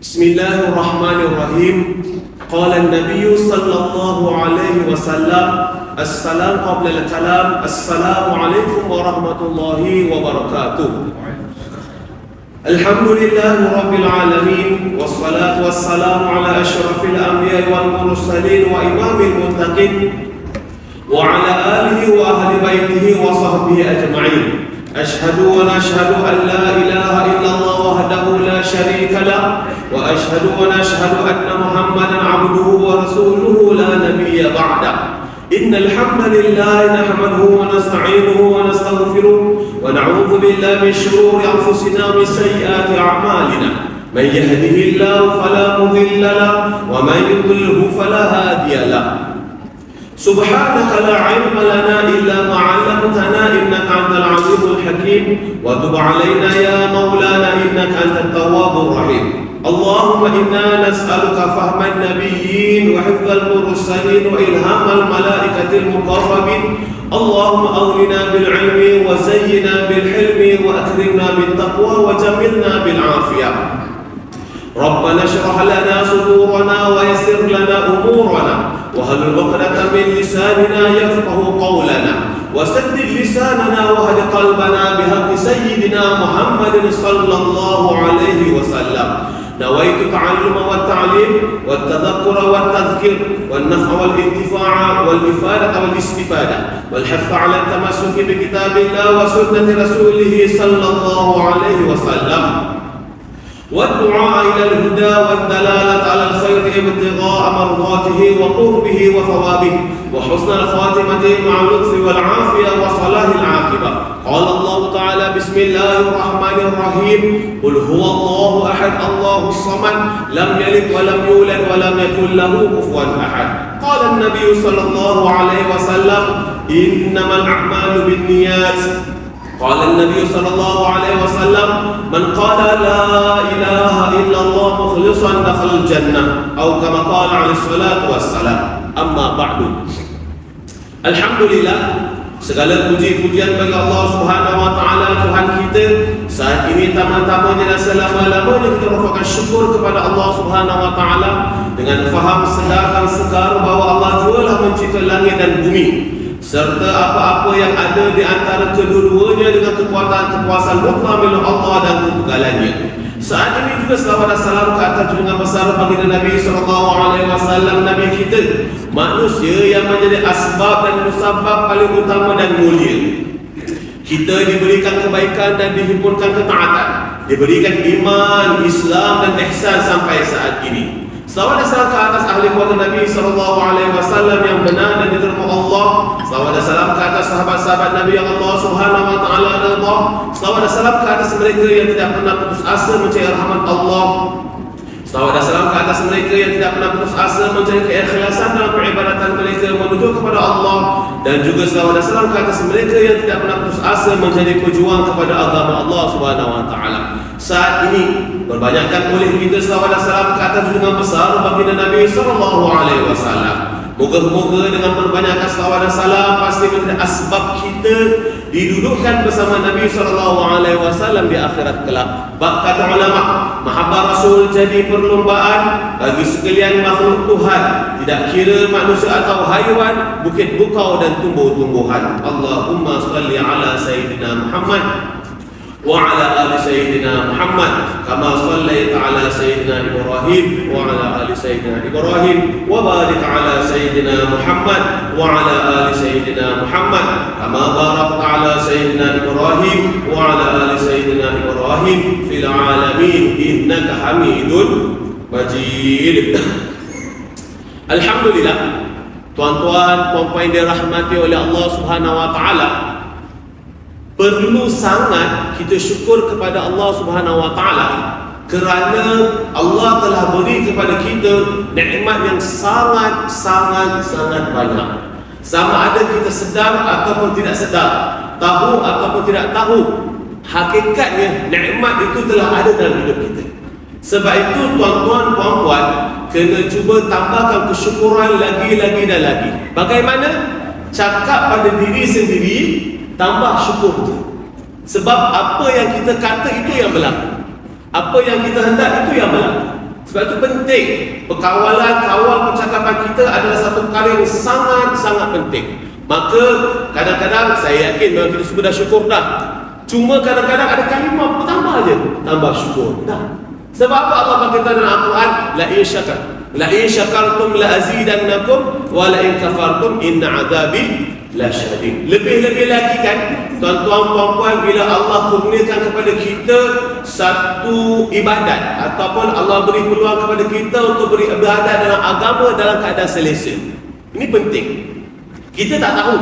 بسم الله الرحمن الرحيم. قال النبي صلى الله عليه وسلم: السلام قبل الكلام، السلام عليكم ورحمة الله وبركاته. الحمد لله رب العالمين، والصلاة والسلام على أشرف الأنبياء والمرسلين وإمام المتقين وعلى آله وأهل بيته وصحبه أجمعين. أشهد ونشهد أن لا إله إلا الله وحده لا شريك له، وأشهد ونشهد أن محمدا عبده ورسوله لا نبي بعده. إن الحمد لله نحمده ونستعينه ونستغفره ونعوذ بالله من شرور أنفسنا ومن سيئات أعمالنا. من يهده الله فلا مضل له ومن يضلله فلا هادي له. سبحانك لا علم لنا إلا ما علمتنا إنك أنت العليم الحكيم، وتب علينا يا مولانا إنك أنت التواب الرحيم. اللهم إنا نسألك فهم النبيين وحفظ المرسلين وإلهام الملائكة المقربين. اللهم أولنا بالعلم وزينا بالحلم وأكرمنا بالتقوى وجملنا بالعافية. ربنا اشرح لنا صدورنا ويسر لنا أمورنا وهل عقدة من لساننا يفقه قولنا، وسدد لساننا واهد قلبنا بحق سيدنا محمد صلى الله عليه وسلم. نويت التعلم والتعليم والتذكر والتذكير والنفع والانتفاع والإفادة والاستفادة والحث على التمسك بكتاب الله وسنة رسوله صلى الله عليه وسلم، والدعاء إلى الهدى والدلالة على الخير ابتغاء مرضاته وقربه وثوابه وحسن الخاتمة مع اللطف والعافية وصلاح العاقبة. قال الله تعالى: بسم الله الرحمن الرحيم. قل هو الله أحد الله الصمد لم يلد ولم يولد ولم يكن له كفوا أحد. قال النبي صلى الله عليه وسلم: إنما الأعمال بالنيات. قال النبي صلى الله عليه وسلم: من قال لا إله إلا الله مخلصا دخل الجنة، أو كما قال عليه الصلاة والسلام. أما بعد. Alhamdulillah, segala puji-pujian bagi Allah Subhanahu wa taala, Tuhan kita. Saat ini tama-tamanya dan selama-lamanya kita merupakan syukur kepada Allah Subhanahu wa taala dengan faham sedar dan segar bahawa Allah jualah mencipta langit dan bumi serta apa-apa yang ada di antara kedua-duanya dengan kekuasaan mutlak milik Allah dan ketunggalannya. Saat ini juga selawat dan salam ke atas junjungan besar baginda Nabi SAW, Nabi kita, manusia yang menjadi asbab dan musabab paling utama dan mulia. Kita diberikan kebaikan dan dihimpunkan ketaatan, diberikan iman, Islam dan ihsan sampai saat ini. Selawat dan salam ke atas ahli keluarga Nabi SAW yang benar dan diterima Allah. Selawat dan salam ke atas sahabat-sahabat Nabi yang Allah Subhanahu wa taala redha. Selawat dan salam ke atas mereka yang tidak pernah putus asa mencari rahmat Allah. Selawat dan salam ke atas mereka yang tidak pernah putus asa mencari keikhlasan dalam peribadatan mereka menuju kepada Allah, dan juga selawat dan salam ke atas mereka yang tidak pernah putus asa menjadi pejuang kepada agama Allah Subhanahu wa taala. Saat ini berbanyakkan oleh kita selawat dan salam ke atas junjungan besar baginda Nabi sallallahu alaihi wasallam. Moga-moga dengan berbanyakkan selawat dan salam pasti menjadi asbab kita didudukkan bersama Nabi sallallahu alaihi wasallam di akhirat kelak. Bab kata ulama, mahabbah Rasul jadi perlombaan bagi sekalian makhluk Tuhan, tidak kira manusia atau haiwan, bukit bukau dan tumbuh-tumbuhan. Allahumma salli ala sayyidina Muhammad وعلى آل سيدنا محمد كما صليت على سيدنا إبراهيم وعلى آل سيدنا إبراهيم وبارك على سيدنا محمد وعلى آل سيدنا محمد كما باركت على سيدنا إبراهيم وعلى آل سيدنا إبراهيم في العالمين إنك حميد مجيد. Alhamdulillah, tuan-tuan, puan-puan yang dirahmati oleh Allah Subhanahu wa taala, perlu sangat kita syukur kepada Allah Subhanahu wa taala kerana Allah telah beri kepada kita nikmat yang sangat banyak. Sama ada kita sedar ataupun tidak sedar, tahu ataupun tidak tahu, hakikatnya nikmat itu telah ada dalam hidup kita. Sebab itu tuan-tuan, puan-puan, kena cuba tambahkan kesyukuran lagi dan lagi. Bagaimana? Cakap pada diri sendiri, tambah syukur tu. Sebab apa yang kita kata itu yang berlaku, apa yang kita hendak itu yang berlaku. Sebab itu penting. Perkawalan, kawal percakapan kita adalah satu perkara yang sangat-sangat penting. Maka kadang-kadang saya yakin memang kita semua dah syukur dah. Cuma kadang-kadang ada kalimah bertambah je, tambah syukur dah. Sebab apa Allah berkata dalam Al-Quran, la in syakartum la azidannakum wa la in kafartum inna azabi la syadid. Lebih-lebih lagi kan tuan-tuan puan-puan, bila Allah kurniakan kepada kita satu ibadat ataupun Allah beri peluang kepada kita untuk beribadat dalam agama dalam keadaan selesa. Ini penting. Kita tak tahu.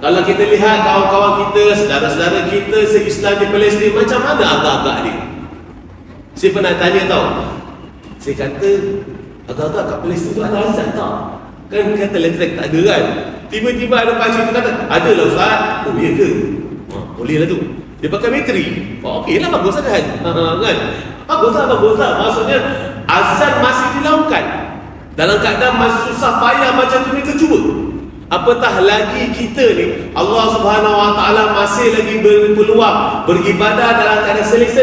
Kalau kita lihat kawan-kawan kita, saudara-saudara kita se-Islam di Palestin, macam mana agak-agak dia? Saya pernah tanya tau. Saya kata, agak-agak kat Palestin tu ada azan tak? Kan kata letrek tak ada kan? Tiba-tiba ada pakcik tu kata, ada lah Ustaz. Oh ya ke? Boleh lah tu. Dia pakai metri. Okey lah, bagus lah kan? Kan? Bagus lah. Maksudnya, azan masih dilakukan. Dalam keadaan masih susah payah macam tu mereka cuba. Apatah lagi kita ni, Allah Subhanahu Wa Taala masih lagi berpeluang beribadah dalam keadaan selesa.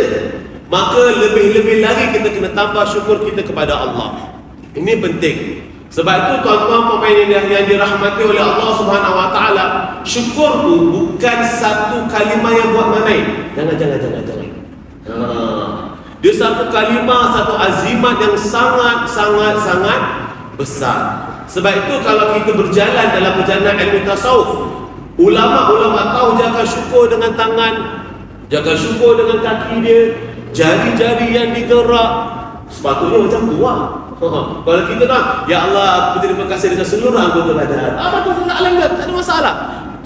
Maka lebih-lebih lagi kita kena tambah syukur kita kepada Allah. Ini penting. Sebab itu tuan-tuan pemain yang dirahmati oleh Allah Subhanahu Wa Taala, syukur tu bukan satu kalimah yang buat main. Jangan. Dia satu kalimah, satu azimat yang sangat besar. Sebab itu kalau kita berjalan dalam perjalanan ilmu tasawuf, ulama-ulama tahu jaga syukur dengan tangan, jaga syukur dengan kaki dia, jari-jari yang digerak. Sepatutnya macam tu lah. Kalau kita nak, ya Allah, aku terima kasih dengan seluruh anggota badan. Apa tu alam tak ada masalah.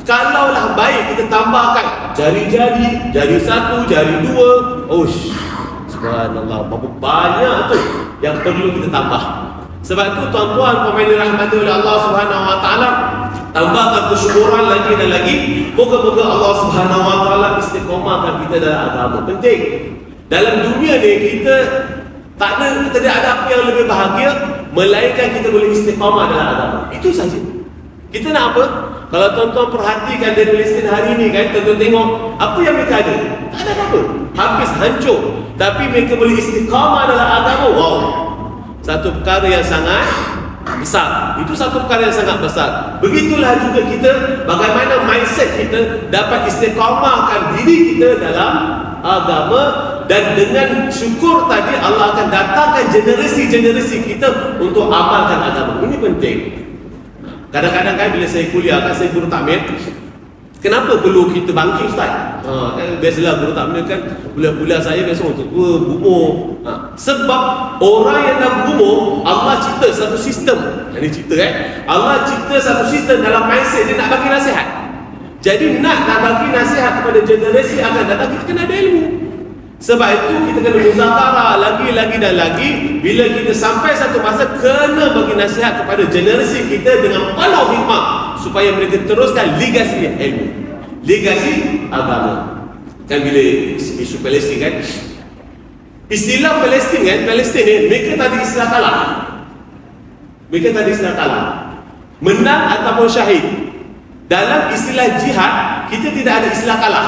Kalaulah baik kita tambahkan jari-jari, jari satu, jari dua. Oh, subhanallah, berapa banyak tu yang perlu kita tambah. Sebab itu tuan-tuan pemain dirahmati oleh Allah Subhanahu Wa Taala, tambahkan kesyukuran lagi dan lagi. Moga-moga Allah Subhanahu Wa Taala istiqomahkan kita dalam agama. Penting. Dalam dunia ni kita tidak ada apa yang lebih bahagia melainkan kita boleh istiqamah dalam agama. Itu saja. Kita nak apa? Kalau tuan-tuan perhatikan di Palestin hari ini kan, tuan-tuan tengok apa yang mereka ada. Tak ada apa-apa. Habis hancur. Tapi mereka boleh istiqamah dalam agama. Wow. Satu perkara yang sangat besar. Itu satu perkara yang sangat besar. Begitulah juga kita, bagaimana mindset kita dapat istiqamahkan diri kita dalam agama. Dan dengan syukur tadi Allah akan datangkan generasi-generasi kita untuk amalkan agama. Ini penting. Kadang-kadang kan bila saya kuliah kan, saya guru takmir. Kenapa perlu kita bangkit Ustaz? Biasalah guru takmir kan, kuliah-kuliah saya biasa untuk berumur. Sebab orang yang nak berumur, Allah cipta satu sistem. Ini cerita Allah cipta satu sistem dalam mindset dia nak bagi nasihat. Jadi nak bagi nasihat kepada generasi akan datang, kita kena ada ilmu. Sebab itu kita kena muzakarah lagi dan lagi. Bila kita sampai satu masa, kena bagi nasihat kepada generasi kita dengan penuh hikmah supaya mereka teruskan legasi ilmu, legasi agama. Kan bila isu Palestin kan, istilah Palestin kan, Palestin ni mereka tak ada istilah kalah. Mereka tak ada istilah kalah, menang ataupun syahid. Dalam istilah jihad kita tidak ada istilah kalah,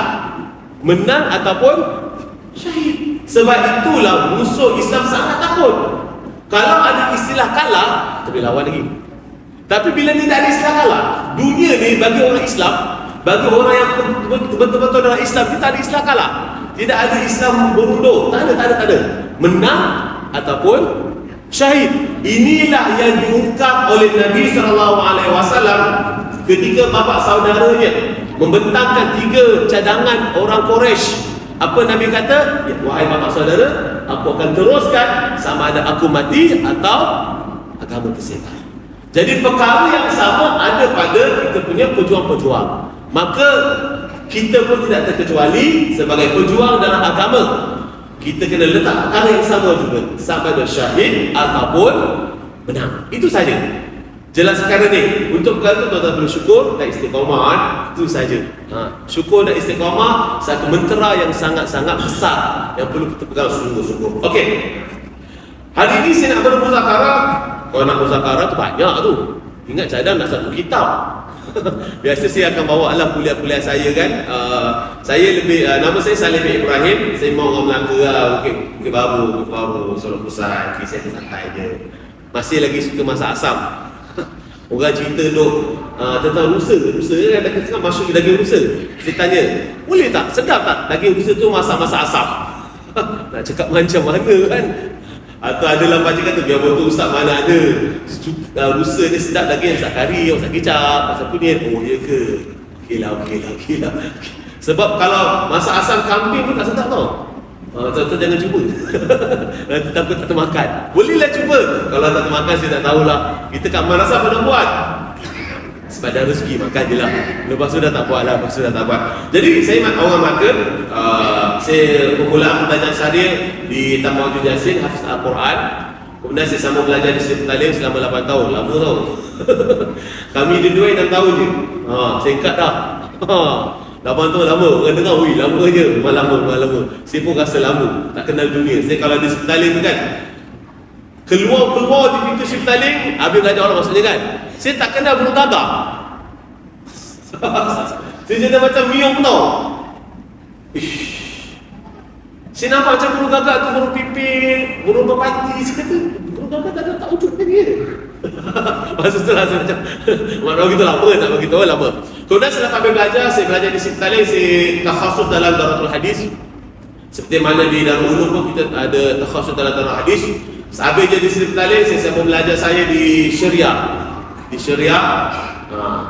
menang ataupun syahid. Sebab itulah musuh Islam sangat takut. Kalau ada istilah kalah, kita boleh lawan lagi. Tapi bila tidak ada istilah kalah, dunia ni bagi orang Islam, bagi orang yang betul-betul dalam Islam, kita ada istilah kalah. Tidak ada Islam berundur. Tak ada. Menang ataupun syahid. Inilah yang diungkap oleh Nabi SAW ketika bapa saudaranya membentangkan 3 cadangan orang Quraisy. Apa Nabi kata? Ya, wahai bapa saudara, aku akan teruskan sama ada aku mati atau agama tersebar. Jadi perkara yang sama ada pada kita punya pejuang-pejuang. Maka kita pun tidak terkecuali sebagai pejuang dalam agama. Kita kena letak perkara yang sama juga, sama ada syahid ataupun menang. Itu saja. Jelas sekarang ni. Untuk perkara itu tuan-tuan perlu syukur dan istiqamah. Itu saja. Syukur dan istiqamah satu mentera yang sangat-sangat besar yang perlu kita pegang sungguh-sungguh. Okey. Hari ini saya nak bermuzakarah. Kalau nak muzakarah tu banyak tu. Ingat cadang nak satu kitab. Biasa saya akan bawa lah kuliah-kuliah saya kan. Saya lebih, nama saya Salim bin Ibrahim. Saya mau orang Melaka lah, Bukit Baru, Solok Pusat. Saya santai je. Masih lagi suka masak asam. Orang cerita duk tentang rusa kan, sekarang masuk daging rusa. Saya tanya, boleh tak? Sedap tak daging rusa tu masak-masak asam? Nak cakap macam mana kan? Atau ada lah pakcik kata, biar betul ustaz mana ada rusa ni sedap daging masak kari, masak kicap, masak kunyit. Oh ya ke? Okey lah. Sebab kalau masak asam kambing pun tak sedap tau. Tuan-tuan jangan cuba. Nanti takut tak termakan. Bolehlah cuba. Kalau tak termakan saya tak tahulah. Kita kat madrasah pernah buat. Sebab dah rezeki makan je lah. Lepas tu dah tak buat lah. Jadi saya orang Melaka. Saya permulaan pembelajaran syariah di Taman Wajud Yasin, Hafiz Al-Quran. Kemudian saya sambung belajar di Sri Petaling selama 8 tahun. Lama tau. Kami dua 6 tahun je. Singkat dah. 8 tahun lama. Orang dengar, wih lama je. Memang lama. Saya pun rasa lama. Tak kenal dunia. Saya kalau di Sri Petaling tu kan, keluar di pintu Sri Petaling, habis belajar orang maksudnya kan, saya tak kenal burung gagak. Saya jadi macam miong pun tau. Saya nampak macam burung gagak tu, burung pipit, burung merpati. Saya kata, burung gagak tak wujud lagi. Masa tu rasa macam maknanya begitu lama, tak begitu lama. Kemudian selepas belajar, saya belajar di Sri Petaling, saya takhasus dalam Daratul Hadis. Seperti mana di Darul Ulum pun kita ada takhasus dalam Darul Hadis. Habis je di Sri Petaling, saya sambung belajar saya di Syariah. Di Syariah,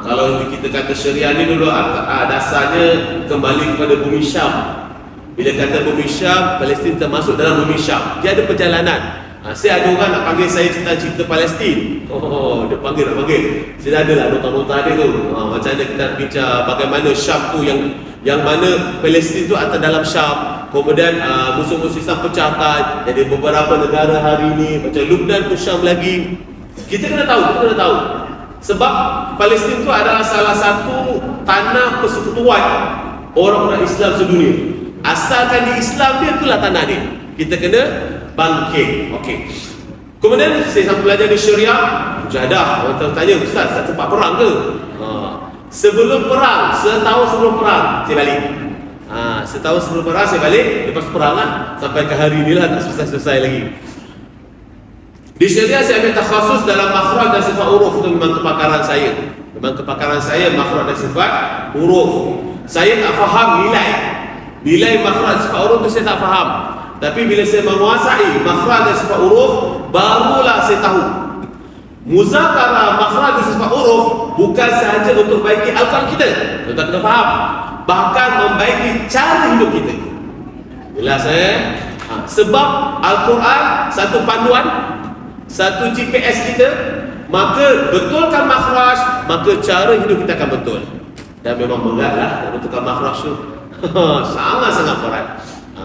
kalau kita kata Syariah ni dulu dasarnya kembali kepada bumi Syam. Bila kata bumi Syam, Palestin termasuk dalam bumi Syam. Dia ada perjalanan. Saya ada orang nak panggil saya cerita Palestin. Dia panggil. Saya ada lah nota-nota dia tu. Macam mana kita nak bincang bagaimana Syam tu yang mana Palestin tu atas dalam Syam. Kemudian musuh-musuh Islam pecahkan. Jadi beberapa negara hari ni macam Lebanon pun Syam lagi. Kita kena tahu. Sebab Palestin tu adalah salah satu tanah persekutuan orang-orang Islam sedunia. Asalkan di Islam dia, itulah tanah dia. Kita kena bangkit. Okey. Kemudian saya sampai belajar di Syariah. Mujahadah. Orang tanya, ustaz, tak tempat perang ke? Sebelum perang, setahun sebelum perang saya balik. Setahun sebelum perang saya balik. Lepas perang lah, sampai ke hari ni lah tak selesai lagi. Di Syariah saya ambil takhasus dalam makhraj dan sifat huruf. Itu memang kepakaran saya. Makhraj dan sifat huruf. Saya tak faham nilai makhraj sifat huruf tu saya tak faham. Tapi bila saya menguasai makhraj dan sifat huruf, barulah saya tahu. Muzakarah makhraj dan sifat huruf bukan sahaja untuk baiki Al-Quran kita. Kita kena faham. Bahkan membaiki cara hidup kita. Jelas sebab Al-Quran satu panduan, satu GPS kita. Maka betulkan makhraj, maka cara hidup kita akan betul. Dan memang beratlah betulkan makhraj tu. Sangat-sangat berat.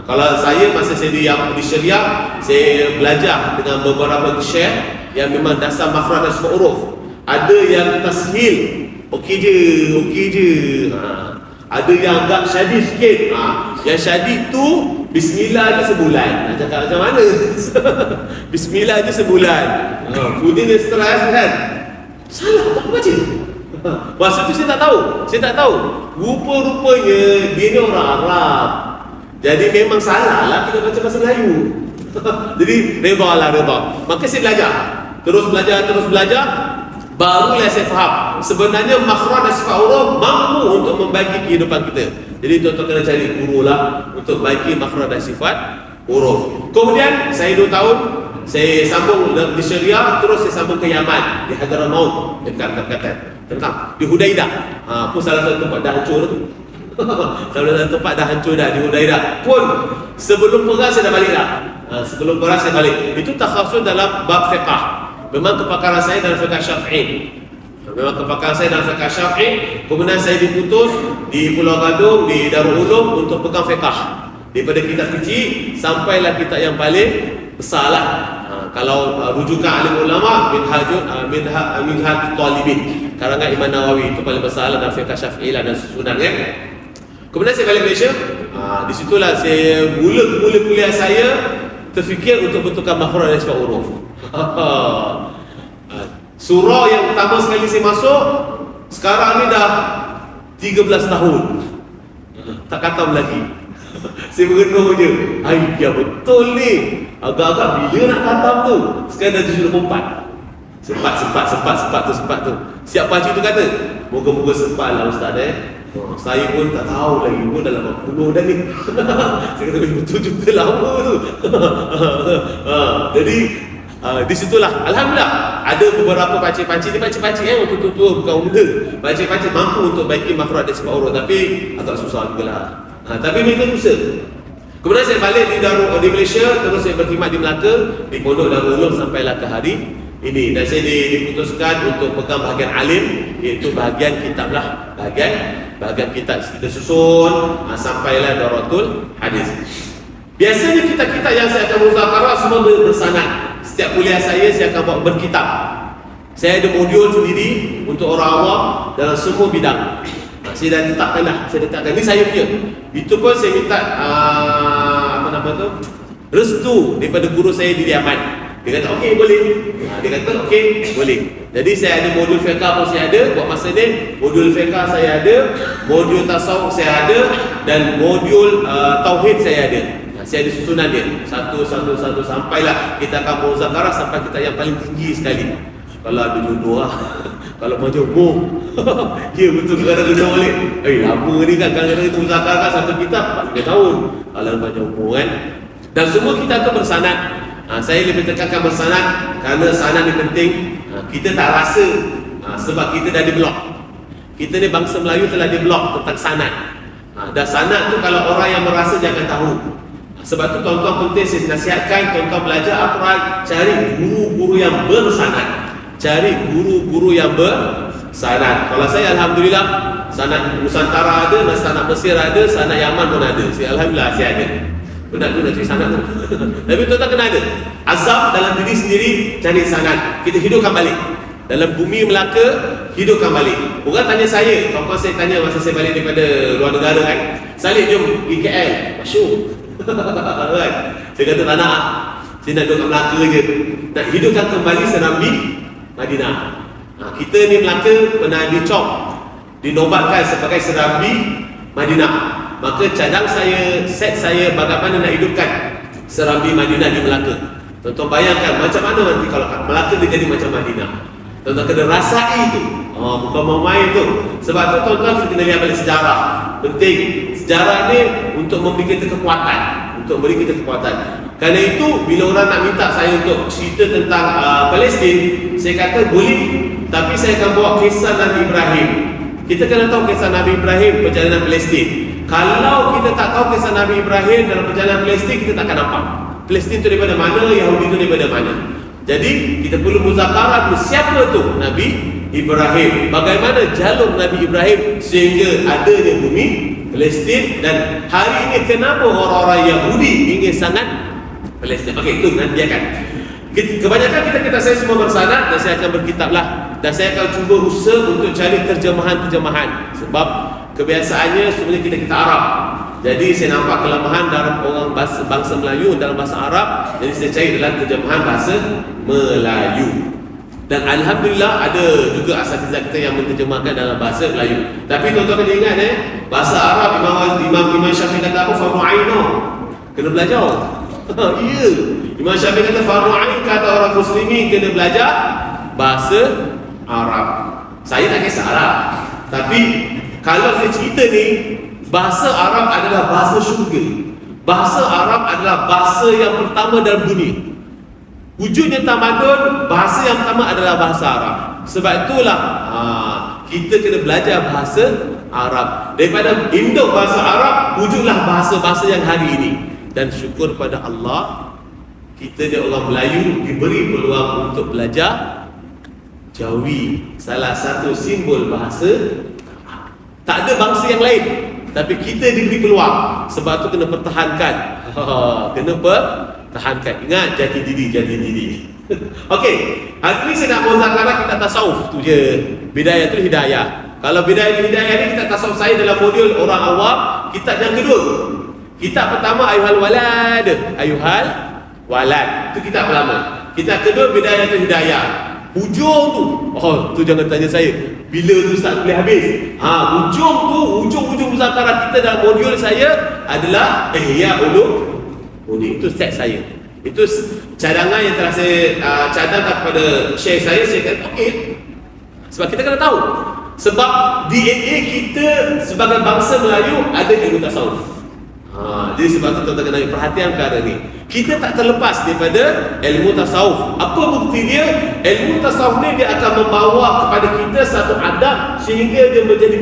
Kalau saya masa saya di Syariah, saya belajar dengan beberapa syekh yang memang dasar makhraj dan sifat huruf. Ada yang tashil, okey je. Ada yang agak syadid sikit. Yang syadid tu bismillah je sebulan. Nak cakap macam mana? Bismillah je sebulan. Kemudian dia stres kan. Salah tak baca. Masa tu saya tak tahu. Rupa-rupanya dia ni orang Arab. Jadi memang salah lah kita baca bahasa Melayu. Jadi reda. Maka saya belajar. Terus belajar. Barulah saya faham. Sebenarnya makhraj dan sifat huruf mampu untuk membaiki kehidupan kita. Jadi tuan-tuan kena cari guru lah untuk baiki makhraj dan sifat huruf. Kemudian saya 2 tahun saya sambung di Syariah, terus saya sambung ke Yaman, di Hadramaut, dekat tentang di Hudaidah. Pun salah satu tempat dah hancur tu. Salah satu tempat dah hancur dah di Hudaidah. Pun sebelum perang saya dah balik dah. Itu takhasus dalam bab fiqh. Memang kepakaran saya dalam fiqh Syafi'i. Kemudian saya diputus di Pulau Gadung, di Darul Ulum untuk pegang fiqh. Daripada kitab kecil sampailah kitab yang paling besar lah. Kalau rujukan alim ulama, Minhaj Talibin, karangan Imam Nawawi, itu paling besar lah dalam fiqh Syafi'i lah dan susunan kan. Kemudian saya balik Malaysia. Di situlah saya mula kuliah saya terfikir untuk betulkan makhraj dan sifat huruf. Surah yang pertama sekali saya masuk, Sekarang ni dah 13 tahun tak khatam lagi. Saya berenung je, ya betul ni, agak-agak bila nak khatam tu. Sekarang dah 74. Sempat tu. Siap pakcik tu kata, moga-moga sempat lah Ustaz saya pun tak tahu lagi, pun dalam 80 dah ni. Saya kata, betul juga lama tu. Jadi di situlah alhamdulillah ada beberapa pakcik-pakcik ni, pakcik-pakcik untuk tua-tua bukan muda. Pakcik-pakcik mampu untuk baiki makhraj dan sifat huruf, tapi agak susah jugalah. Tapi mereka usaha. Kemudian saya balik di Malaysia, terus saya berkhidmat di Melaka, di Pondok Darul Ulum sampailah ke hari ini. Dan saya diputuskan untuk pegang bahagian alim, iaitu bahagian kitab lah, bahagian kitab kita susun sampailah Daratul Hadis. Biasanya kitab-kitab yang saya akan muzakarah semua bersanad. Setiap kuliah saya akan buat berkitab. Saya ada modul sendiri untuk orang awam dalam semua bidang. Saya dah tetapkan dah, ni saya punya. Itu pun saya minta restu daripada guru saya di Yaman. Dia kata okey boleh. Dia kata okey boleh. Jadi saya ada modul fiqh pun saya ada buat masa ni, modul fiqh saya ada, modul tasawuf saya ada, dan modul tauhid saya ada. Saya ada susunan dia. Satu sampailah kita akan muzakarah sampai kita yang paling tinggi sekali. Kalau ada jodoh lah. Kalau macam ya betul kadang jodoh balik. Lama ni kan kadang-kadang kita muzakarah satu kitab 4 tahun. Kalau macam umur kan. Dan semua kita akan bersanad. Saya lebih tekankan bersanad kerana sanad ni penting. Kita tak rasa sebab kita dah diblok. Kita ni bangsa Melayu telah diblok tentang sanad. Dan sanad tu kalau orang yang merasa jangan tahu. Sebab tu tuan-tuan penting saya nasihatkan tuan-tuan belajar Al-Quran, cari guru-guru yang bersanad. Kalau saya alhamdulillah sanad Nusantara ada, sanad Mesir ada, sanad Yaman pun ada. Alhamdulillah saya ada. Benar tu nak cari sanad tu. Tapi tuan-tuan kena ada azam dalam diri sendiri, cari sanad. Kita hidupkan balik. Dalam bumi Melaka, hidupkan balik. Orang tanya saya, kawan-kawan saya tanya masa saya balik daripada luar negara kan, Salih jom pergi KL. Masyur. Saya kata tak nak. Saya nak duduk kat Melaka je. Nak hidupkan kembali Serambi Madinah. Kita ni Melaka pernah dicop, dinobatkan sebagai Serambi Madinah. Maka cadang saya, set saya bagaimana nak hidupkan Serambi Madinah di Melaka. Tuan-tuan bayangkan macam mana nanti kalau kat Melaka dia jadi macam Madinah. Tuan-tuan kena rasai tu. Bukan main tu. Sebab tu tuan-tuan kita kena lihat balik sejarah. Penting. Sejarah ni untuk memberi kita kekuatan. Kerana itu bila orang nak minta saya untuk cerita tentang Palestin, saya kata boleh, tapi saya akan bawa kisah Nabi Ibrahim. Kita kena tahu kisah Nabi Ibrahim perjalanan Palestin. Kalau kita tak tahu kisah Nabi Ibrahim dalam perjalanan Palestin, kita tak akan nampak Palestin tu daripada mana, Yahudi tu daripada mana. Jadi kita perlu muzakarah siapa tu Nabi Ibrahim, bagaimana jalur Nabi Ibrahim sehingga adanya bumi Palestin, dan hari ini kenapa orang-orang Yahudi ingin sangat Palestin. Okey, itu nanti biarkan. Kebanyakan kita saya semua bersanad dan saya akan berkitablah, dan saya akan cuba usaha untuk cari terjemahan-terjemahan sebab kebiasaannya sebenarnya kita Arab. Jadi saya nampak kelemahan dalam orang bangsa Melayu dalam bahasa Arab, jadi saya cari dalam terjemahan bahasa Melayu. Dan alhamdulillah ada juga asatizah kita yang menterjemahkan dalam bahasa Melayu. Tapi tuan-tuan kena ingat bahasa Arab Imam Syafi'i kata apa? Fardu ain. Kena belajar. Ya. Imam Syafi'i kata fardu ain, kata orang muslimin kena belajar bahasa Arab. Saya tak kisah Arab. Tapi kalau saya cerita ni, bahasa Arab adalah bahasa syurga. Bahasa Arab adalah bahasa yang pertama dalam dunia. Wujudnya tamadun, bahasa yang pertama adalah bahasa Arab. Sebab itulah kita kena belajar bahasa Arab. Daripada induk bahasa Arab, wujudlah bahasa-bahasa yang hari ini. Dan syukur pada Allah, kita ni orang Melayu diberi peluang untuk belajar Jawi, salah satu simbol bahasa. Tak ada bangsa yang lain, tapi kita diberi peluang. Sebab tu kena pertahankan. Kena pertahankan. Ingat jati diri. Okey, hari ni saya nak muzakarah kita tasawuf tu je. Bidayah tu hidayah. Kalau bidayah tu hidayah ni kita tasawuf saya dalam modul orang awam. Kitab yang kedua. Kitab pertama Ayuhal Walad. Itu kitab pertama. Kitab kedua Bidayah tu hidayah. Hujung tu, tu jangan tanya saya. Bila tu Ustaz boleh habis? Ujung muzakara kita dalam modul saya adalah Ihya Ulumuddin. Itu set saya. Itu cadangan yang telah saya cadangkan kepada syekh saya kata okey. Sebab kita kena tahu. Sebab DNA kita sebagai bangsa Melayu ada ilmu tasawuf. Jadi sebab tu tuan-tuan kena perhatian perkara ni. Kita tak terlepas daripada ilmu tasawuf. Apa bukti dia? Ilmu tasawuf ni dia akan membawa kepada kita satu adab sehingga dia menjadi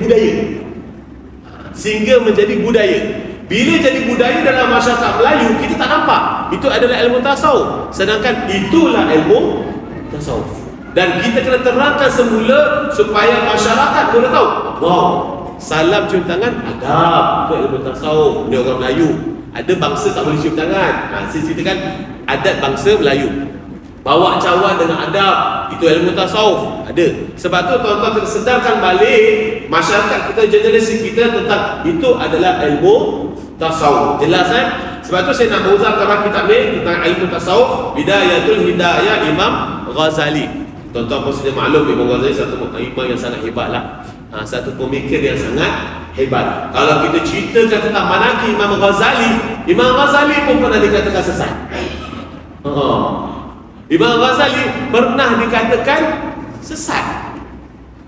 budaya. Bila jadi budaya dalam masyarakat Melayu, kita tak nampak itu adalah ilmu tasawuf. Sedangkan itulah ilmu tasawuf. Dan kita kena terangkan semula supaya masyarakat boleh tahu. Wow, salam cium tangan adab, itu ilmu tasawuf. Dia orang Melayu. Ada bangsa tak boleh cium tangan. Saya ceritakan adat bangsa Melayu. Bawa cawan dengan adab, itu ilmu tasawuf. Ada. Sebab tu tuan-tuan kena sedarkan balik masyarakat kita, generasi kita tentang itu adalah ilmu tasawuf. Jelas kan? Sebab tu saya nak muzakirah kitab ni tentang ilmu tasawuf, Bidayatul Hidayah Imam Ghazali. Tuan-tuan pun sudah maklum Imam Ghazali satu imam yang sangat hebat lah. Satu pemikir yang sangat hebat. Kalau kita ceritakan tentang manaqib Imam Ghazali pun pernah dikatakan sesat. Imam Ghazali pernah dikatakan sesat.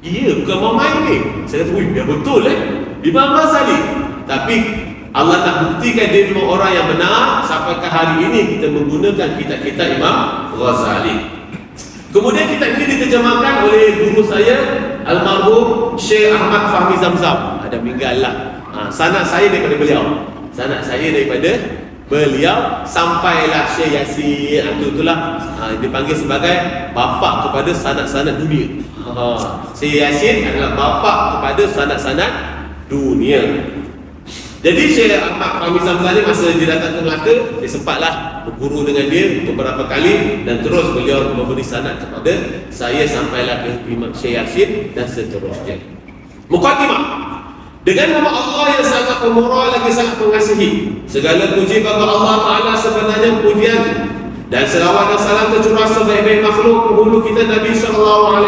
Iya, bukan main ni. Saya kata, dia betul Imam Ghazali. Tapi Allah nak buktikan dia memang orang yang benar. Sampai ke hari ini kita menggunakan kitab-kitab Imam Ghazali. Kemudian kitab ini diterjemahkan oleh guru saya almarhum Syekh Ahmad Fahmi Zamzam. Ada meninggal lah. Sanad saya daripada beliau sampailah Syekh Yasin. Itulah dipanggil sebagai bapa kepada sanad-sanad dunia. Syekh Yasin adalah bapa kepada sanad-sanad dunia. Jadi Syekh Ahmad Fahmi Zamzam ni masa dia datang ke Melaka, dia sempatlah berguru dengan dia beberapa kali dan terus beliau memberi sanad kepada saya sampailah ke Imam Syekh Yasin dan seterusnya. Muqaddimah. Dengan nama Allah yang sangat pemurah lagi sangat mengasihi. Segala puji bagi Allah Ta'ala sebenarnya pujian dan selawat dan salam tercurah sebaik-baik makhluk penghulu kita Nabi SAW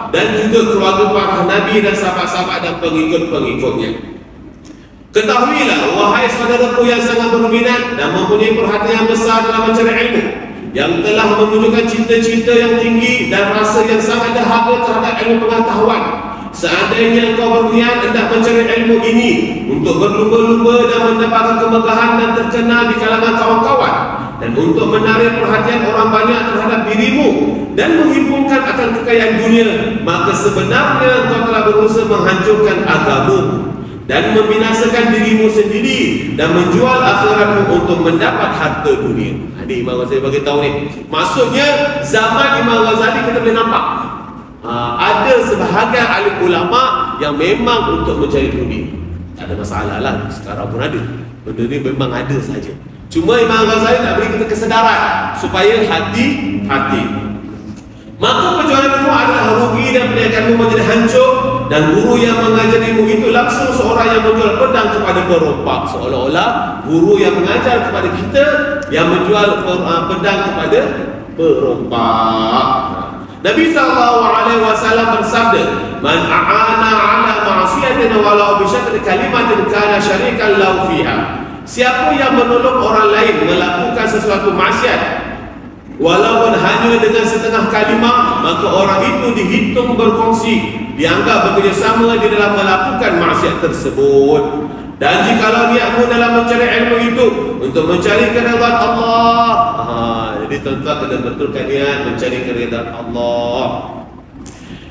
dan juga keluarga para Nabi dan sahabat-sahabat dan pengikut-pengikutnya. Ketahuilah, wahai saudaraku yang sangat berminat dan mempunyai perhatian besar dalam mencari ilmu, yang telah menunjukkan cita-cita yang tinggi dan rasa yang sangat dahaga terhadap ilmu pengetahuan. Seandainya engkau berniat hendak mencari ilmu ini untuk berlumba-lumba dan mendapatkan kemegahan dan terkenal di kalangan kawan-kawan, dan untuk menarik perhatian orang banyak terhadap dirimu dan menghimpunkan akan kekayaan dunia, maka sebenarnya engkau telah berusaha menghancurkan agamamu dan membinasakan dirimu sendiri dan menjual akhiratmu untuk mendapat harta dunia. Ini Imam Ghazali bagi tahu ni. Maksudnya zaman Imam Ghazali kita boleh nampak ada sebahagian alim ulama yang memang untuk mencari dunia. Tak ada masalah lah, sekarang pun ada. Benda ni memang ada saja. Cuma Imam Ghazali nak beri kita kesedaran supaya hati-hati. Maka perjuangan ilmu adalah rugi dan pendidikanmu menjadi hancur, dan guru yang mengajar ilmu itu langsung seorang yang menjual pedang kepada perompak. Seolah-olah guru yang mengajar kepada kita yang menjual pedang kepada perompak. Nabi SAW bersabda, "Man a'ana 'ala ma'siyatin walau bi syatri kalimatin kana syarikan lahu fiha." Siapa yang menolong orang lain melakukan sesuatu maksiat walaupun hanya dengan setengah kalimah, maka orang itu dihitung berkongsi, dianggap bekerjasama di dalam melakukan maksiat tersebut. Dan jikalau niatmu dalam mencari ilmu itu untuk mencari keridhaan Allah, jadi tuan-tuan kena betulkan niat mencari keridhaan Allah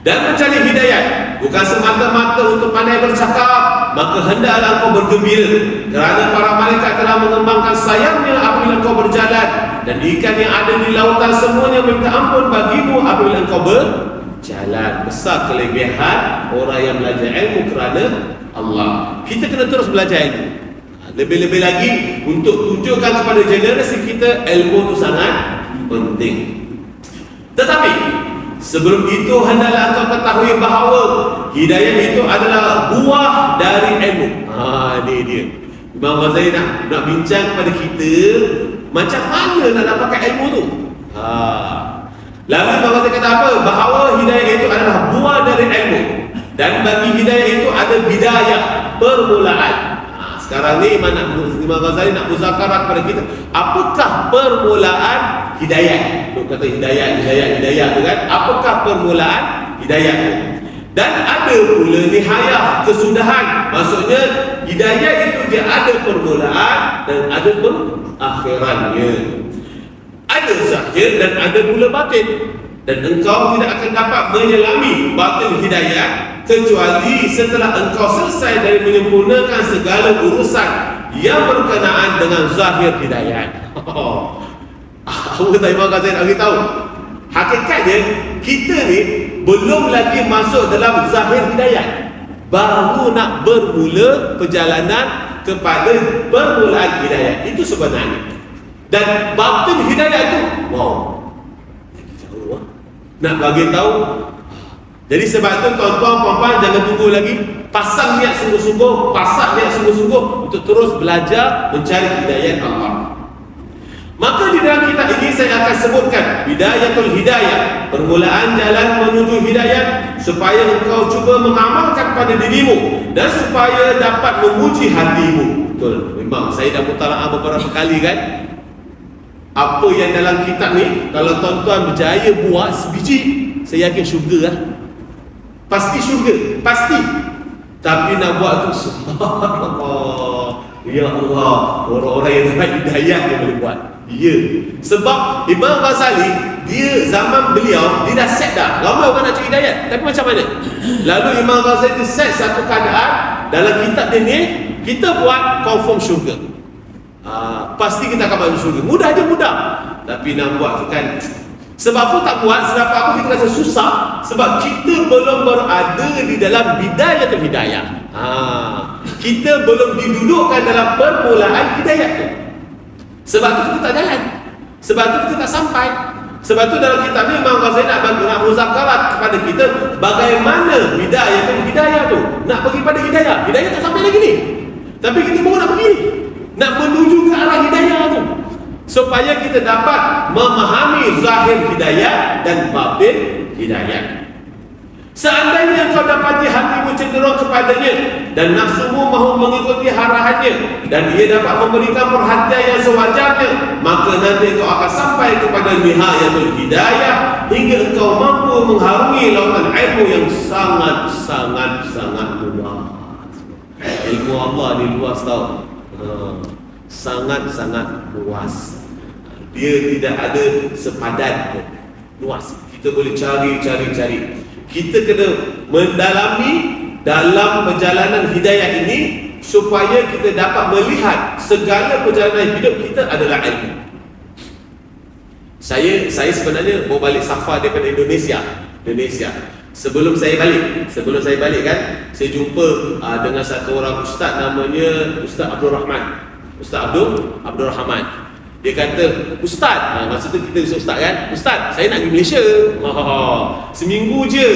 dan mencari hidayah, bukan semata-mata untuk pandai bercakap, maka hendaklah kau bergembira kerana para malaikat telah mengembangkan sayapnya apabila kau berjalan, dan ikan yang ada di lautan semuanya minta ampun bagimu apabila kau berjalan. Besar kelebihan orang yang belajar ilmu kerana Allah. Kita kena terus belajar ilmu. Lebih-lebih lagi untuk tunjukkan kepada generasi kita ilmu itu sangat penting. Tetapi sebelum itu hendaklah kau ketahui bahawa hidayah itu adalah buah dari ilmu. Ini dia. Imam Ghazali nak bincang kepada kita macam mana nak dapatkan ilmu tu. Lalu Imam Ghazali kata apa? Bahawa hidayah itu adalah buah dari ilmu, dan bagi hidayah itu ada bidayah, permulaan. Sekarang ni Imam Ghazali nak muzakarat pada kita, apakah permulaan hidayah? Dia kata hidayah tu kan. Apakah permulaan hidayah tu? Dan ada pula nihayah, kesudahan. Maksudnya hidayah itu dia ada permulaan dan ada akhirannya. Ada zahir dan ada pula batin. Dan engkau tidak akan dapat menyelami batin hidayah kecuali setelah engkau selesai dari menyempurnakan segala urusan yang berkenaan dengan zahir hidayah. Apa kata Imam Ghazali nak beritahu? Hakikatnya kita ni belum lagi masuk dalam zahir hidayah, baru nak bermula perjalanan kepada permulaan hidayah. Itu sebenarnya. Dan batin hidayah itu, wow, nak bagi tahu. Jadi sebab itu tuan-tuan puan-puan jangan tunggu lagi, pasang niat sungguh-sungguh, untuk terus belajar mencari hidayah Allah. Maka di dalam kitab ini saya akan sebutkan bidayatul hidayah, permulaan jalan menuju hidayah, supaya engkau cuba mengamalkan pada dirimu dan supaya dapat menguji hatimu. Betul, memang saya dah mutalaah beberapa kali kan. Apa yang dalam kitab ni, kalau tuan-tuan berjaya buat sebiji, saya yakin syurga lah. Pasti syurga, pasti. Tapi nak buat tu, subhanallah, ya Allah, orang-orang yang dapat hidayah dia boleh buat. Ya, sebab Imam Ghazali, dia zaman beliau, dia dah set dah, ramai orang nak cari hidayah, tapi macam mana? Lalu Imam Ghazali dia set satu keadaan dalam kitab dia ni, kita buat confirm syurga. Pasti kita akan masuk syurga. Mudah je, mudah. Tapi nak buat tu kan, sebab apa tak buat? Sebab apa kita rasa susah? Sebab kita belum berada di dalam bidayatul hidayah. Kita belum didudukkan dalam permulaan hidayah tu. Sebab tu kita tak jalan, sebab tu kita tak sampai. Sebab tu dalam kitab ni Imam Ghazali nak muzakarat kepada kita bagaimana bidayatul hidayah tu. Nak pergi pada hidayah, hidayah tak sampai lagi ni, tapi kita baru nak pergi, nak menuju ke arah hidayah tu, supaya kita dapat memahami zahir hidayah dan batin hidayah. Seandainya kau dapati hatimu cenderung kepadanya dan nafsumu mahu mengikuti arahannya, dan ia dapat memberikan perhatian yang sewajarnya, maka nanti kau akan sampai kepada nihayatul hidayah, hingga engkau mampu mengharungi lautan ilmu yang sangat luas. Ilmu Allah ni luas tau, sangat luas. Dia tidak ada sepadan, luas. Kita boleh cari. Kita kena mendalami dalam perjalanan hidayah ini, supaya kita dapat melihat segala perjalanan hidup kita adalah ilmu. Saya sebenarnya mau balik safar daripada Indonesia. Sebelum saya balik kan, saya jumpa dengan satu orang ustaz, namanya Ustaz Abdul Rahman. Dia kata, Ustaz, masa tu kita ustaz kan, Ustaz, saya nak pergi Malaysia. Seminggu je.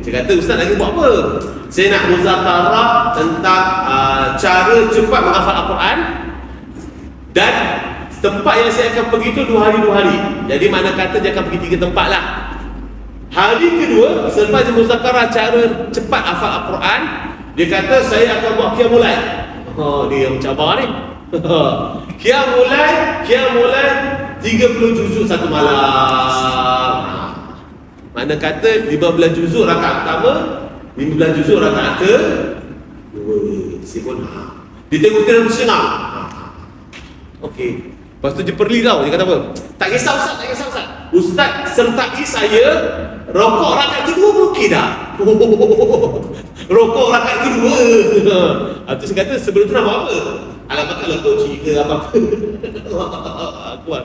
Saya kata, Ustaz nak pergi buat apa? Saya nak muzakarah tentang cara cepat menghafal Al-Quran, dan tempat yang saya akan pergi tu 2 hari. Jadi mana kata dia akan pergi 3 tempat lah. Hari kedua, selepas dia muzakarah cara cepat hafal Al-Quran, dia kata saya akan buat qiyamul lail. Dia yang mencabar ni. Qiyamul lail 30 juzuk satu malam. Mana kata 15 juzuk rakaat pertama, 15 juzuk rakaat kedua. Sibuk dia tengok kita bersenang. Okey. Lepas tu dia perli tau. Dia kata apa? Tak kisah Ustaz. Ustaz sertai saya rokok rakaat kedua mungkin dah. Rokok rakaat kedua. Tu saya kata sebelum tu nak buat apa? Alamak kalau tu cerita apa-apa. Kuat.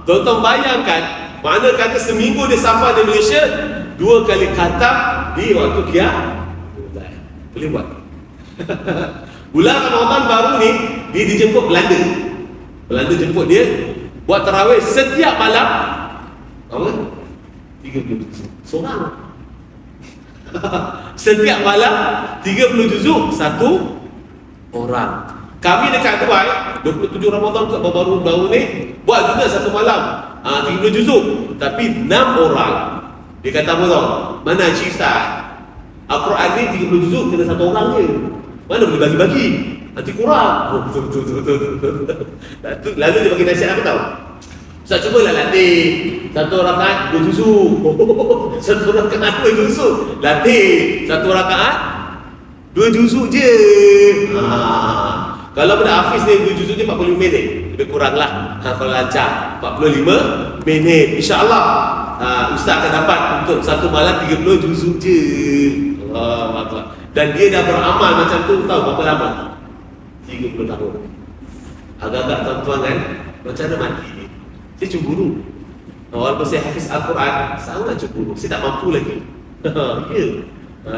Tonton bayangkan, mana kata seminggu dia safar di Malaysia, 2 kali khatam di waktu boleh buat. Bulan Ramadan baru ni, dia dijemput Belanda jemput dia buat tarawih setiap malam. Apa? 30 juzuk seorang. Setiap malam 30 juzuk satu orang. Kami dekat Dubai 27 Ramadan ke baru ni buat juga satu malam 30 juzuk. Tapi 6 orang. Dia kata apa tau? Mana Cik Ustaz? Al-Quran ni 30 juzuk kena 1 orang je. Mana boleh bagi-bagi? Nanti kurang. Oh, betul. Lalu dia bagi nasihat apa tau? Ustaz cubalah latih 1 rakaat 2 juzuk. 1 rakaat 2 juzuk. Latih 1 rakaat 2 juzuk je. Kalau pada Hafiz ni 2 juzuk je 45 minit. Lebih kurang lah. Kalau lancar 45 minit. InsyaAllah Ustaz akan dapat untuk 1 malam 30 juzuk je. Allah. Dan dia dah beramal macam tu tahu berapa lama? 30 tahun. Agak-agak tuan-tuan kan, macam mana mati ni? Saya cemburu. Walaupun saya hafiz Al-Quran, sangat cemburu. Saya tak mampu lagi. Ya.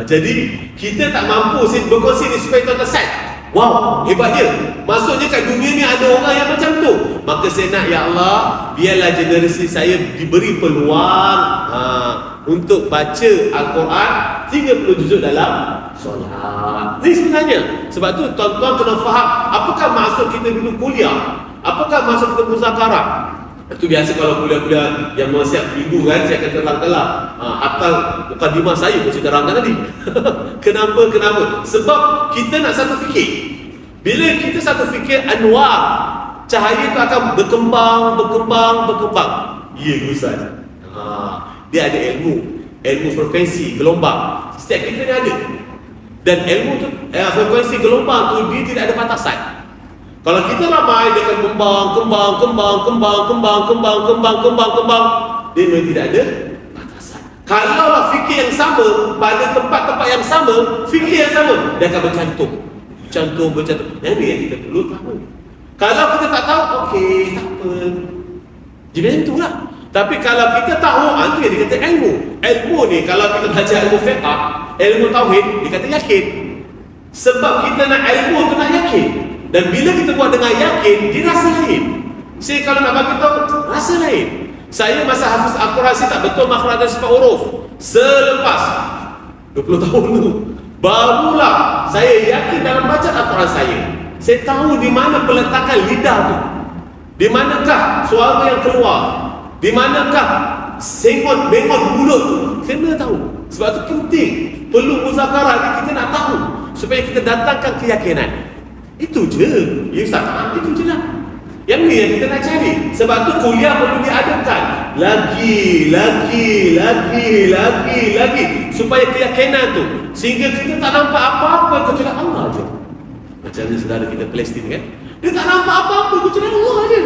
Jadi kita tak mampu. Saya berkongsi ni supaya tuan-tuan set. Wow, hebatnya. Maksudnya kat dunia ni ada orang yang macam tu. Maka saya nak, ya Allah, biarlah generasi saya diberi peluang untuk baca Al-Quran 30 juzuk dalam solat. Ini sebenarnya. Sebab tu tuan-tuan kena faham apakah maksud kita dulu kuliah, apakah maksud kita muzakarah. Itu biasa kalau kuliah-kuliah yang siap minggu kan, saya akan terang-terang hatta mukadimah saya pun saya terangkan tadi. Kenapa? Sebab kita nak satu fikir. Bila kita satu fikir, anwar, cahaya itu akan berkembang. Ya Ustaz. Dia ada ilmu frekuensi, gelombang. Setiap kita ni ada. Dan ilmu tu, frekuensi gelombang tu dia tidak ada batasan. Kalau kita ramai, dia akan kembang. Dia memang tidak ada batasan. Kalaulah fikir yang sama pada tempat-tempat yang sama, fikir yang sama, dia akan bercantum. Yang ni yang kita perlu tahu. Kalau kita tak tahu, okey, tak apa. Jadi macam itulah. Tapi kalau kita tahu, itu yang dikata ilmu. Ilmu ni kalau kita belajar ilmu fiqh, ilmu tauhid, dia kata yakin. Sebab kita nak ilmu tu nak yakin. Dan bila kita buat dengan yakin, dia rasa lain. Saya kalau nak bagi tahu, rasa lain. Saya masa hafiz Al-Quran, saya tak betul makhraj dan sifat huruf. Selepas 20 tahun tu, barulah saya yakin dalam bacaan Al-Quran saya. Saya tahu di mana peletakan lidah tu. Di manakah suara yang keluar? Di manakah bengot mulut tu? Saya kena tahu. Sebab tu penting. Perlu muzakarah ni kita nak tahu supaya kita datangkan keyakinan. Itu je. Ya Ustaz, itu je lah. Yang ni yang kita nak cari. Sebab tu kuliah perlu diadakan lagi supaya keyakinan tu, sehingga kita tak nampak apa-apa kecuali Allah je. Macam ni saudara kita Palestin kan, dia tak nampak apa-apa kecuali Allah je.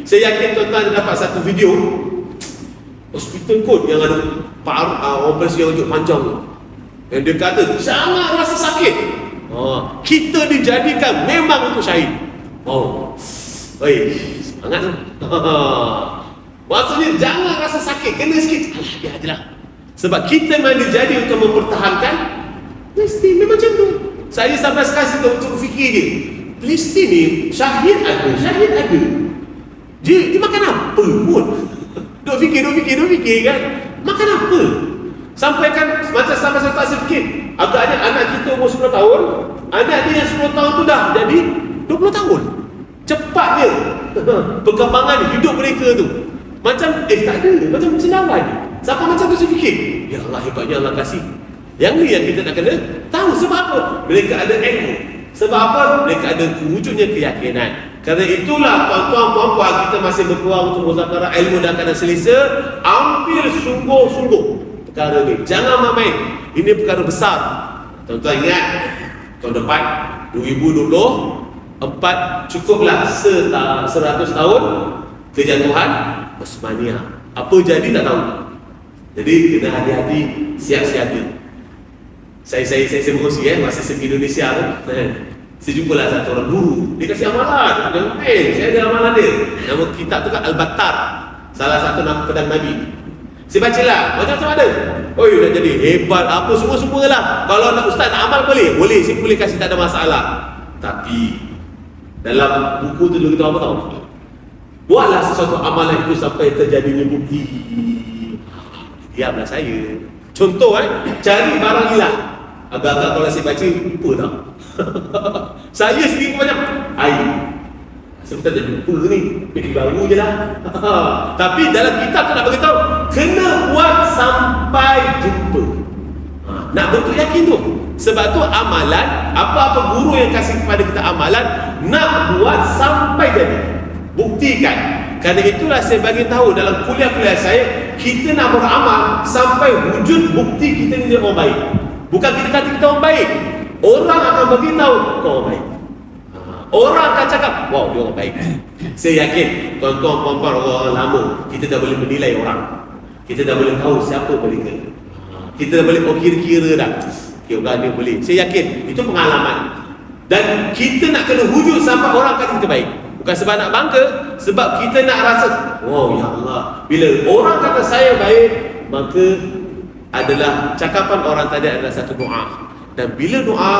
Saya yakin tuan-tuan dapat satu video hospital kot yang ada operasi yang panjang tu, yang dia kata jangan rasa sakit. Kita dijadikan memang untuk syahid. Semangat tu. Maksudnya jangan rasa sakit, kena sikit, biar je lah. Sebab kita memang dijadi untuk mempertahankan Palestin. Memang macam tu. Saya sampai sekarang untuk fikir je, Palestin ni syahid ada. Dia makan apa pun. Duk fikir kan, makan apa. Sampai kan macam sampai saya fikir, agaknya anak kita umur 10 tahun, anak dia yang 10 tahun tu dah jadi 20 tahun. Cepatnya perkembangan hidup mereka tu. Macam tak ada, macam cendawan. Siapa macam tu saya fikir, ya Allah, hebatnya Allah kasih. Yang ni yang kita nak kena tahu. Sebab apa? Mereka ada ilmu. Sebab apa? Mereka ada wujudnya keyakinan. Kerana itulah tuan-tuan puan-puan, kita masih berpeluang untuk muzakarah ilmu dan keadaan selesa. Ambil sungguh-sungguh perkara ni, jangan main-main. Ini perkara besar. Tuan-tuan ingat, tahun depan 2024 cukuplah 100 tahun kejatuhan Osmania. Apa jadi tak tahu. Jadi kena hati-hati, siap-siaga. Saya berkongsi masa saya pergi Indonesia tu, saya jumpalah satu orang guru. Dia kasih amalan. Saya ada amalan dia. Nama kitab tu kan Al-Battar, salah satu nama pedang Nabi. Saya bacalah, macam-macam ada. Dah jadi hebat, apa semua lah. Kalau nak ustaz nak amal boleh, saya boleh kasih, tak ada masalah. Tapi dalam buku tu dulu kita apa tahu? Buatlah sesuatu amalan itu sampai terjadinya bukti. Diamlah saya. Contoh cari barang hilang. Agak-agak kalau saya baca lupa tak? Saya sendiri macam air. Sebentar tak jumpa ni, beli baru je lah. Tapi dalam kitab tu nak beritahu, kena buat sampai jumpa. Nak bentuk yakin tu. Sebab tu amalan, apa-apa guru yang kasih kepada kita amalan, nak buat sampai jadi. Buktikan. Kerana itulah saya bagi tahu dalam kuliah-kuliah saya, kita nak beramal sampai wujud bukti kita ni orang baik. Bukan kita kata kita orang baik. Orang akan beritahu kau orang baik. Orang akan cakap, wow, dia orang baik. Saya yakin tuan-tuan, puan-puan, orang lama, kita dah boleh menilai orang. Kita dah boleh tahu siapa mereka. Kita dah boleh, kira-kira dah, okay, orang ni boleh. Saya yakin itu pengalaman. Dan kita nak kena wujud sampai orang kata kita baik. Bukan sebab nak bangga, sebab kita nak rasa, wow, ya Allah, bila orang kata saya baik, maka adalah cakapan orang tadi adalah satu doa. Dan bila doa,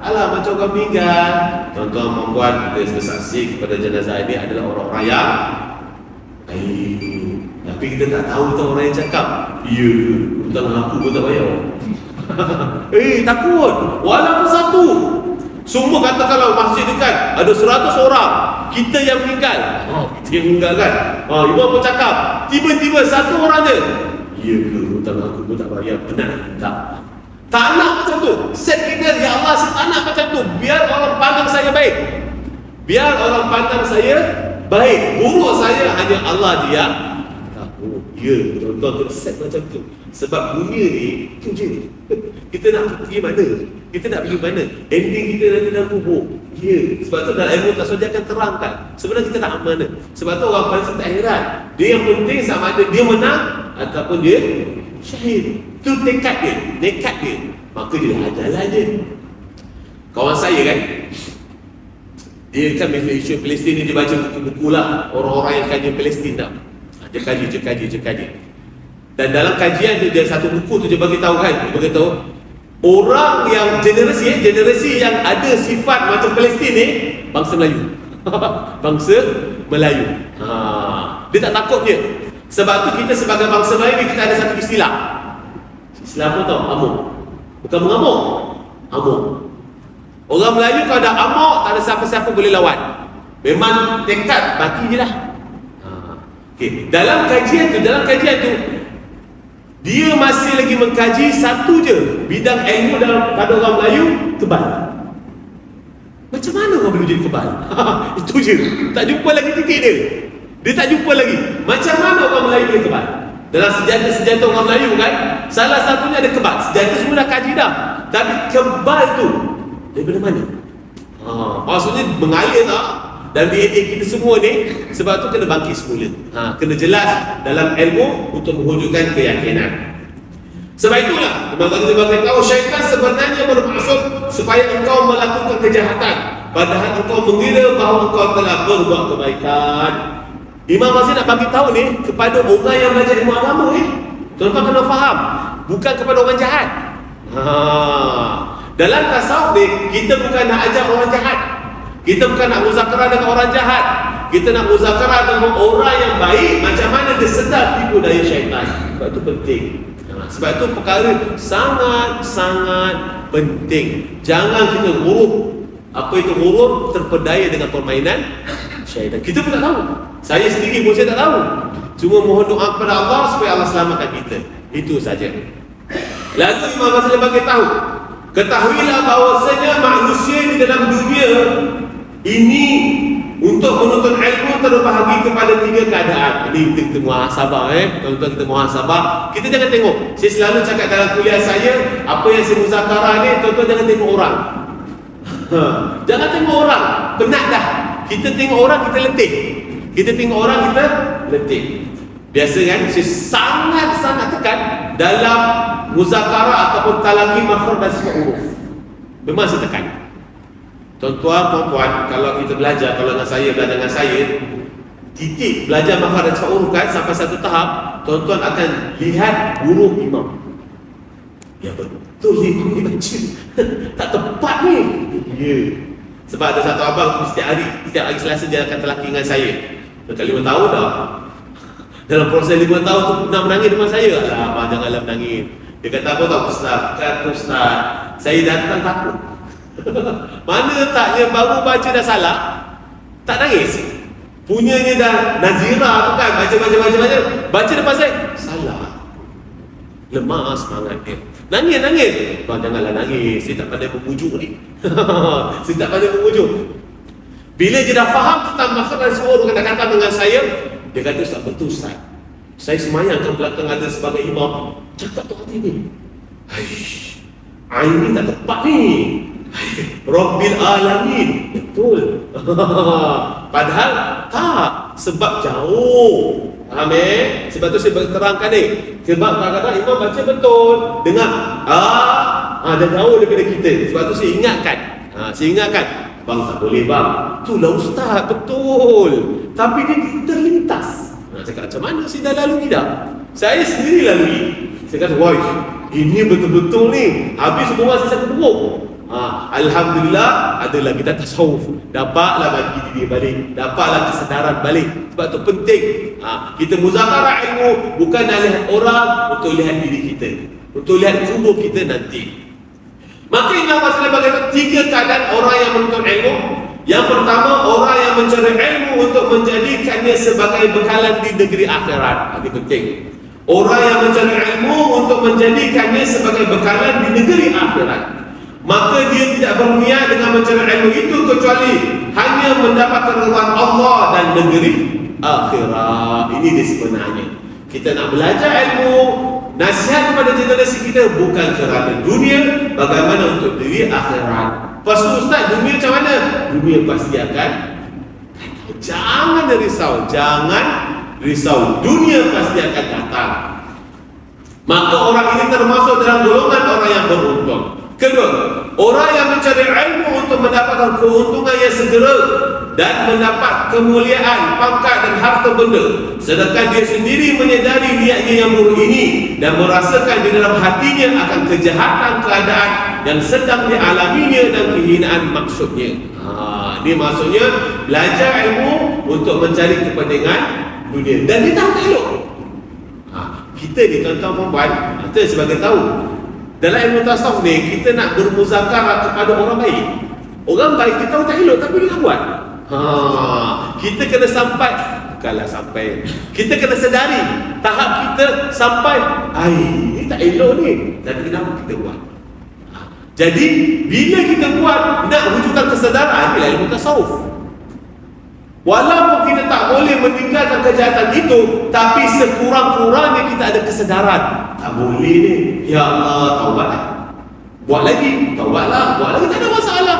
Allah macam orang meninggal. Tuan-tuan perempuan, kita bersaksi kepada jenazah ini adalah orang-orang yang baik. Tapi kita tak tahu tu orang yang cakap, ya, hutang aku pun tak bayar. Takut. Walaupun satu. Semua kata kalau masjid dekat ada 100 orang, kita yang meninggal. Kita yang meninggal kan. Ibu apa cakap? Tiba-tiba satu orang je. Ya ke, hutang aku pun tak bayar. Benar tak? Tak nak macam tu. Set kita, ya Allah, saya tak nak macam tu. Biar orang pandang saya baik. Biar orang pandang saya baik. Buruk saya hanya Allah dia tahu. Ya, tuan-tuan kena set macam tu. Sebab dunia ni, tu je. Kita nak pergi mana? Kita nak pergi mana? Ending kita nanti dalam kubur. Ya. Sebab tu dalam ilmu tasawuf dia akan terangkan. Sebenarnya kita nak mana? Sebab tu orang Palestin tak heran. Dia yang penting sama ada dia menang ataupun dia syahid. Itu tekad dia, nekat dia. Maka dia adalah je. Kawan saya kan, dia kan isu Palestin ni, dia baca buku-buku lah. Orang-orang yang kaji Palestin dah. Dia kaji. Dan dalam kajian tu, dia satu buku tu dia bagi tahu kan, dia bagi tahu orang yang generasi yang ada sifat macam Palestin ni, bangsa Melayu. Bangsa Melayu. Dia tak takut dia. Sebab tu kita sebagai bangsa Melayu kita ada satu istilah. Istilah apa tau? Amuk. Bukan mengamuk, amuk. Orang Melayu kalau ada amuk, tak ada siapa-siapa boleh lawan. Memang tekad baki je lah. Okay. Dalam kajian tu dia masih lagi mengkaji satu je bidang ilmu dalam pada orang Melayu, kebal. Macam mana orang boleh jadi kebal? Itu je. Tak jumpa lagi titik dia. Dia tak jumpa lagi. Macam mana orang Melayu boleh kebal? Dalam senjata-senjata orang Melayu kan, salah satunya ada kebal. Senjata semua dah kaji dah. Tapi kebal tu daripada mana? Maksudnya mengalir tak? Dan DNA kita semua ni, sebab tu kena bangkit semula. Kena jelas dalam ilmu untuk mewujudkan keyakinan. Sebab itulah kita bagi tahu syaitan sebenarnya bermaksud supaya engkau melakukan kejahatan, padahal engkau mengira bahawa engkau telah berbuat kebaikan. Imam Ghazali nak bagi tahu ni kepada orang yang belajar ilmu agama ni, tuan-tuan kena faham, bukan kepada orang jahat. Dalam tasawuf ni, kita bukan nak ajar orang jahat. Kita bukan nak muzakarah dengan orang jahat. Kita nak muzakarah dengan orang yang baik, macam mana dia sedar tipu daya syaitan. Sebab itu penting. Sebab itu perkara sangat-sangat penting. Jangan kita huruf. Apa itu huruf? Terpedaya dengan permainan syaitan. Kita pun tak tahu. Saya sendiri pun saya tak tahu. Cuma mohon doa kepada Allah supaya Allah selamatkan kita. Itu saja. Lalu Imam Ghazali bagi tahu, ketahuilah bahawasanya manusia di dalam dunia ini untuk menuntut ilmu terbahagi kepada 3 keadaan. Ini kita muhasabah, tuan-tuan, kita muhasabah. Kita jangan tengok. Saya selalu cakap dalam kuliah saya, apa yang saya muzakarah ni, tuan-tuan jangan tengok orang. Jangan tengok orang, penat dah. Kita tengok orang, kita letih. Kita tengok orang, kita letih. Biasa kan, saya sangat-sangat tekan dalam muzakarah ataupun talaqi makhraj dan sifat huruf. Memang saya tekan. Tuan-tuan, puan-puan, kalau kita belajar, kalau dengan saya, belajar dengan saya, titik belajar makhraj dan sifat huruf kan, sampai satu tahap, tuan-tuan akan lihat huruf imam. Ya betul ni, imam ni baca. Tak tepat ni. Ya. Sebab ada satu abang setiap hari Selasa dia akan talaqi dengan saya. Dekat 5 tahun dah. Dalam proses 5 tahun tu pernah menangis dengan saya. Abang janganlah menangis. Dia kata apa tau, Ustaz? Kata Ustaz, saya datang takut. Mana letaknya baru baca dah salah, Tak nangis. Punyanya dah nazirah tu kan, baca depan saya, salah. Lemah semangat dia. Nangis. Bang, janganlah nangis, saya tak pandai memujuk ni. Saya tak pandai memujuk. Bila dia dah faham tentang makna suara kata-kata dengan saya, dia kata, Ustaz, betul Ustaz, saya semayang kan belakang ada sebagai imam, cakap tu hati ni, air ni tak tepat ni, Rabbil Alamin. Betul. Padahal tak, sebab jauh. Faham Sebab tu saya terangkan ni. Sebab kadang-kadang imam baca betul, dengar dia jauh daripada kita. Sebab tu saya ingatkan, bang, tak boleh bang, itulah Ustaz, betul, tapi dia terlintas. Cakap, macam mana saya dah lalui dah? Saya sendiri lalui. Saya kata, wah, ini betul-betul ni, habis semua saya sakit buruk. Alhamdulillah, adalah kita tasawuf, dapatlah bagi diri balik, dapatlah kesedaran balik. Sebab tu penting, kita muzakarah ilmu bukan nak lihat orang, untuk lihat diri kita, untuk lihat kubur kita nanti. Maka Imam Ghazali berkata, 3 keadaan orang yang menuntut ilmu. Yang pertama, orang yang mencari ilmu untuk menjadikannya sebagai bekalan di negeri akhirat. Ini penting. Orang yang mencari ilmu untuk menjadikannya sebagai bekalan di negeri akhirat, maka dia tidak berniat dengan mencari ilmu itu kecuali hanya mendapat keridhaan Allah dan negeri akhirat. Ini dia sebenarnya. Kita nak belajar ilmu, nasihat kepada generasi kita bukan kerana dunia, bagaimana untuk diri akhirat. Lepas tu, Ustaz, dunia macam mana? Dunia pasti akan, jangan risau, dunia pasti akan datang. Maka orang ini termasuk dalam golongan orang yang beruntung. Kedua, orang yang mencari ilmu untuk mendapatkan keuntungan yang segera dan mendapat kemuliaan, pangkat dan harta benda, sedangkan dia sendiri menyedari niatnya yang buruk ini dan merasakan di dalam hatinya akan kejahatan keadaan yang sedang dialaminya dan kehinaan maksudnya. Ini maksudnya belajar ilmu untuk mencari kepentingan dunia, dan dia tak elok. Kita ni tuan-tuan perempuan, kita sebagai tahu, dalam ilmu tasawuf ni, kita nak bermuzakarah kepada orang baik. Orang baik kita tahu tak elok, tapi dia nak buat. Kita kena sampai, kita kena sedari tahap kita sampai, ini tak elok ni, tapi kenapa kita buat? Jadi bila kita buat, nak wujudkan kesedaran, inilah ilmu tasawuf. Walaupun kita tak boleh meninggalkan kejahatan itu, tapi sekurang-kurangnya kita ada kesedaran. Tak boleh ni, ya Allah, taubatlah. Buat lagi, taubatlah. Buat lagi, tak ada masalah.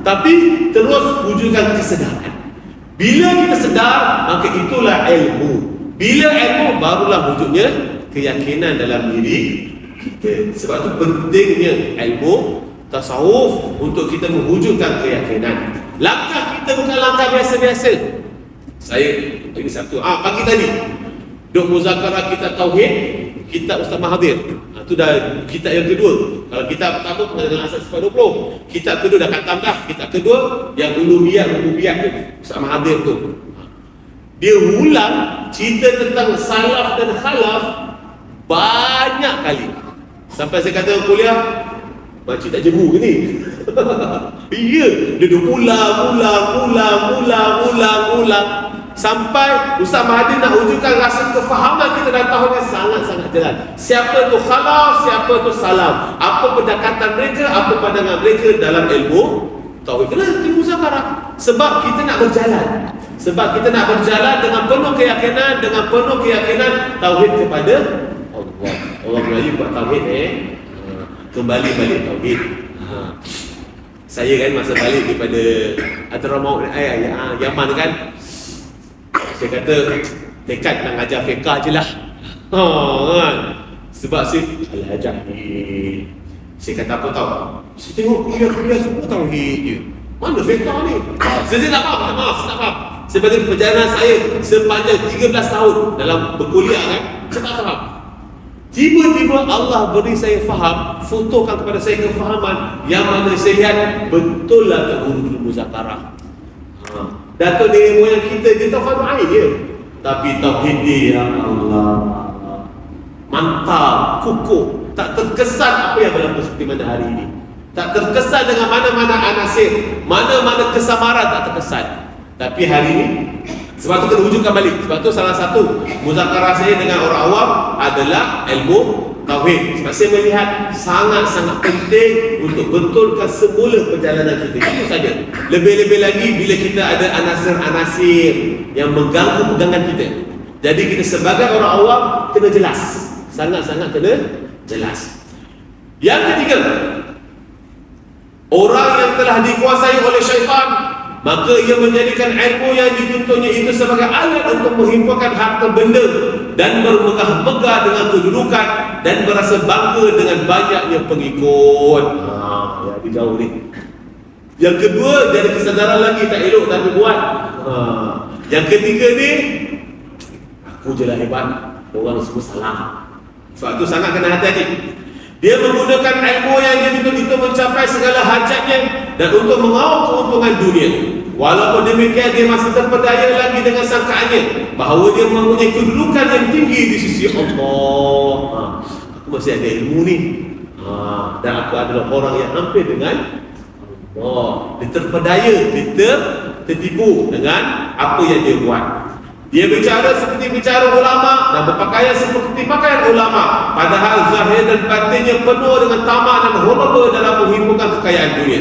Tapi terus wujudkan kesedaran. Bila kita sedar, maka itulah ilmu. Bila ilmu, barulah wujudnya keyakinan dalam diri kita. Sebab itu pentingnya ilmu tasawuf untuk kita mewujudkan keyakinan. Langkah kita bukan langkah biasa-biasa. Saya hari Sabtu, pagi tadi duk muzakarah kita tauhid, kitab Ustaz Mahathir. Itu dah kitab yang kedua. Kalau kitab pertama Pengadilan Asas Sifat 20, kitab kedua dah khatam dah. Kitab kedua yang uluhiyah rububiyah tu, Ustaz Mahathir tu. Dia ulang cerita tentang salaf dan khalaf banyak kali. Sampai saya kata kuliah, makcik tak jemu ke ni? Iya, dia ulang sampai Ustaz Mahathir nak wujudkan rasa kefahaman kita dan tahu dia sangat-sangat jelas. Siapa tu khalaf, siapa tu salaf, apa pendekatan mereka, apa pandangan mereka dalam ilmu tauhid. Kena muzakarah sebab kita nak berjalan. Sebab kita nak berjalan dengan penuh keyakinan tauhid kepada Allah. Allah Melayu buat tauhid kembali balik tauhid. Saya kan masa balik daripada Adramaut Yaman kan, saya kata tekad nak ajar fiqah je lah. Kan? Sebab saya ajar ni. Saya kata apa tahu? Saya tengok kuliah semua tauhid je. Mana fiqah ni? Saya tak faham, saya tak faham. Sebagai perjalanan saya sepanjang 13 tahun dalam berkuliah kan, saya tak faham. Tiba-tiba Allah beri saya faham, fotokan kepada saya kefahaman yang mana saya lihat betul lah terhuruf muzakarah. Datuk nenek moyang kita, dia tahu fardu ain je, tapi tauhid dia, ya Allah, mantap, kukuh, tak terkesan apa yang berlaku seperti mana hari ini. Tak terkesan dengan mana-mana anasir, mana-mana kesamaran, tak terkesan. Tapi hari ini, sebab tu kena wujudkan balik. Sebab tu salah satu muzakarah saya dengan orang awam adalah ilmu tauhid. Sebab saya melihat sangat-sangat penting untuk betulkan semula perjalanan kita. Itu saja. Lebih-lebih lagi bila kita ada anasir-anasir yang mengganggu pegangan kita. Jadi kita sebagai orang awam kena jelas. Sangat-sangat kena jelas. Yang ketiga, orang yang telah dikuasai oleh syaitan, maka ia menjadikan ilmu yang dituntutnya itu sebagai alat untuk menghimpunkan harta benda dan bermegah-megah dengan kedudukan dan berasa bangga dengan banyaknya pengikut. Ya, jauh ni. Yang kedua, dia ada kesedaran lagi, tak elok tapi buat. Yang ketiga ni, aku je lah hebat, orang semua salah. Sebab tu sangat kena hati-hati. Dia menggunakan ilmu yang dituntut itu mencapai segala hajatnya dan untuk mengawal keuntungan dunia. Walaupun demikian, dia masih terpedaya lagi dengan sangkaannya bahawa dia mempunyai kedudukan yang tinggi di sisi Allah. Aku masih ada ilmu ni, dan aku adalah orang yang hampir dengan Allah. Dia terpedaya, dia tertipu dengan apa yang dia buat. Dia bicara seperti bicara ulama dan berpakaian seperti pakaian ulama, padahal zahir dan batinnya penuh dengan tamak dan horba dalam menghimpunkan kekayaan dunia.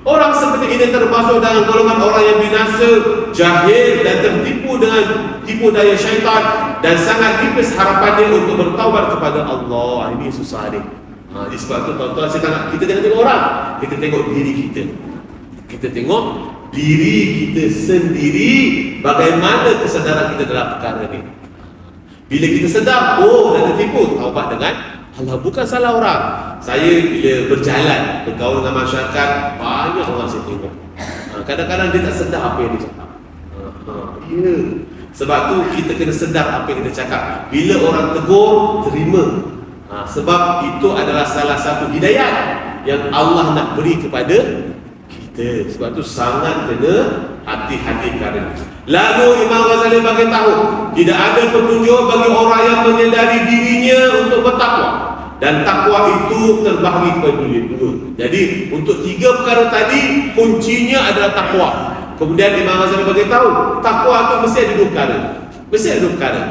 Orang seperti ini termasuk dalam golongan orang yang binasa, jahil dan tertipu dengan tipu daya syaitan, dan sangat tipis harapannya untuk bertaubat kepada Allah. Ini susah ni. Sebab tu tuan-tuan, kita jangan tengok orang, kita tengok diri kita. Kita tengok diri kita sendiri, bagaimana kesedaran kita dalam perkara ni. Bila kita sedar, dah tertipu, taubat dengan Allah. Bukan salah orang. Saya bila berjalan, bergaul dengan masyarakat, banyak orang saya tengok, kadang-kadang dia tak sedar apa yang dia cakap. Ya. Sebab tu kita kena sedar apa yang kita cakap. Bila orang tegur, terima. Sebab itu adalah salah satu hidayah yang Allah nak beri kepada kita. Sebab tu sangat kena hati-hati perkara. Lalu Imam Ghazali bagi tahu, tidak ada petunjuk bagi orang yang menyedari dirinya untuk bertakwa, dan takwa itu terbahagi kepada dua. Jadi untuk tiga perkara tadi, kuncinya adalah takwa. Kemudian Imam Ghazali bagi tahu, takwa itu mesti ada dua perkara. Mesti ada dua perkara.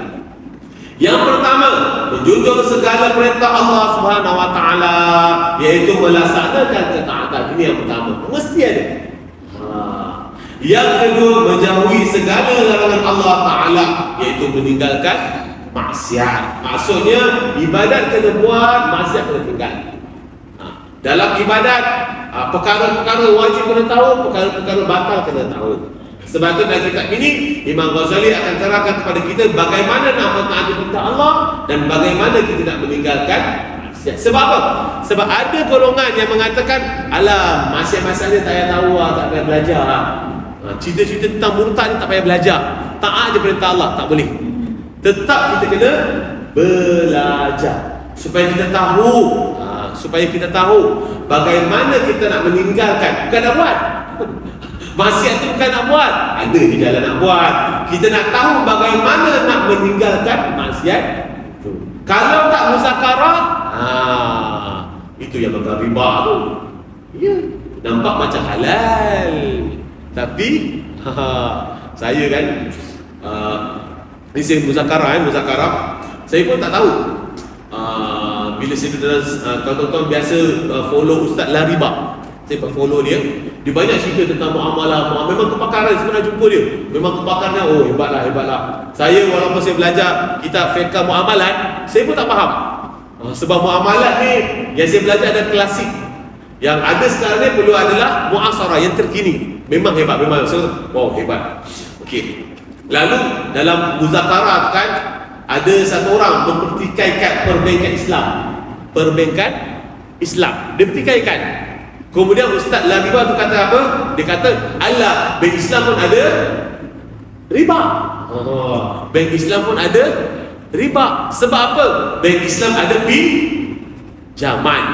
Yang pertama, menjunjung segala perintah Allah Subhanahu Wa Taala, iaitu melaksanakan ketaatan. Ini yang pertama, mesti ada. Yang kedua, menjauhi segala larangan Allah Taala, iaitu meninggalkan maksiat. Maksudnya ibadat kena buat, maksiat kena tinggal. Dalam ibadat, perkara-perkara wajib kena tahu, perkara-perkara batal kena tahu. Sebab itu dalam kitab ini, Imam Ghazali akan terangkan kepada kita bagaimana nak mentaati perintah Allah dan bagaimana kita nak meninggalkan maksiat. Sebab apa? Sebab ada golongan yang mengatakan, alah, maksiat-maksiatnya tak payah tahu, tak payah belajar. Cerita-cerita tentang murtad ni tak payah belajar. Taat je perintah Allah, tak boleh. Tetap kita kena belajar supaya kita tahu, bagaimana kita nak meninggalkan. Bukan nak buat. Maksiat tu bukan nak buat, ada je jalan nak buat. Kita nak tahu bagaimana nak meninggalkan maksiat tu. Kalau tak muzakarah, itu yang bakal riba tu. Ya, nampak macam halal, tapi saya kan ni saya muzakarah, saya pun tak tahu. Bila saya dalam kawan-kawan biasa follow Ustaz Lariba, saya follow dia banyak cerita tentang muamalah. Memang kepakaran, saya pernah jumpa dia, memang kepakarnya, hebatlah. Saya walaupun saya belajar kitab fiqh muamalat, saya pun tak faham. Sebab muamalat ni yang saya belajar ada klasik. Yang ada sekarang ni perlu adalah muasarah yang terkini. Memang hebat, memang hebat. Okey. Lalu dalam muzakarah kan ada satu orang mempertikaikan perbankan Islam. Dia pertikaikan. Kemudian Ustaz Lariba tu kata apa? Dia kata, alah, bank Islam pun ada riba. Bank Islam pun ada riba. Sebab apa? Bank Islam ada pinjaman.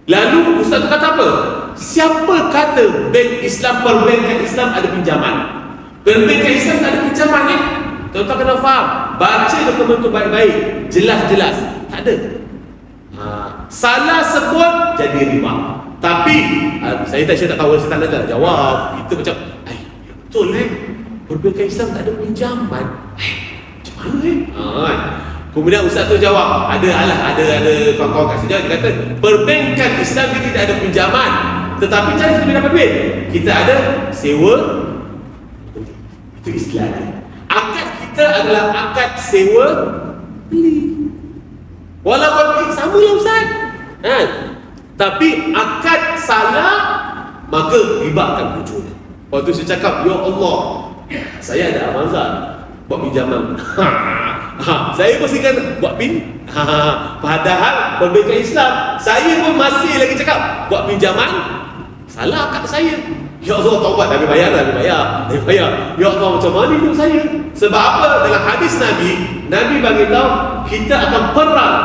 Lalu Ustaz tu kata apa? Siapa kata bank Islam, perbankan Islam ada pinjaman? Perbankan Islam tak ada pinjaman ni. Tuan-tuan kena faham. Baca dokumen tu baik-baik, jelas-jelas. Tak ada. Salah sebut jadi riba. Tapi saya tak tahu, saya tak nak jawab. Kita macam Betul perbankan Islam tak ada pinjaman. Macam mana Kemudian ustaz tu jawab, ada kawan-kawan kat sini dia kata perbankan Islam dia tidak ada pinjaman, tetapi cara kita dapat duit, kita ada sewa. Itu Islam. Akad kita adalah akad sewa beli. Walaupun sama lah ustaz, tapi akad salah maka riba akan muncul. Waktu saya cakap, ya Allah, saya ada amanah buat pinjaman. Saya pasti kata buat padahal perbankan Islam, saya pun masih lagi cakap buat pinjaman salah akad saya. Ya Allah, taubat, dah bayar. Ya Allah, macam mana hidup saya? Sebab apa? Dalam hadis Nabi bagi tahu kita akan perang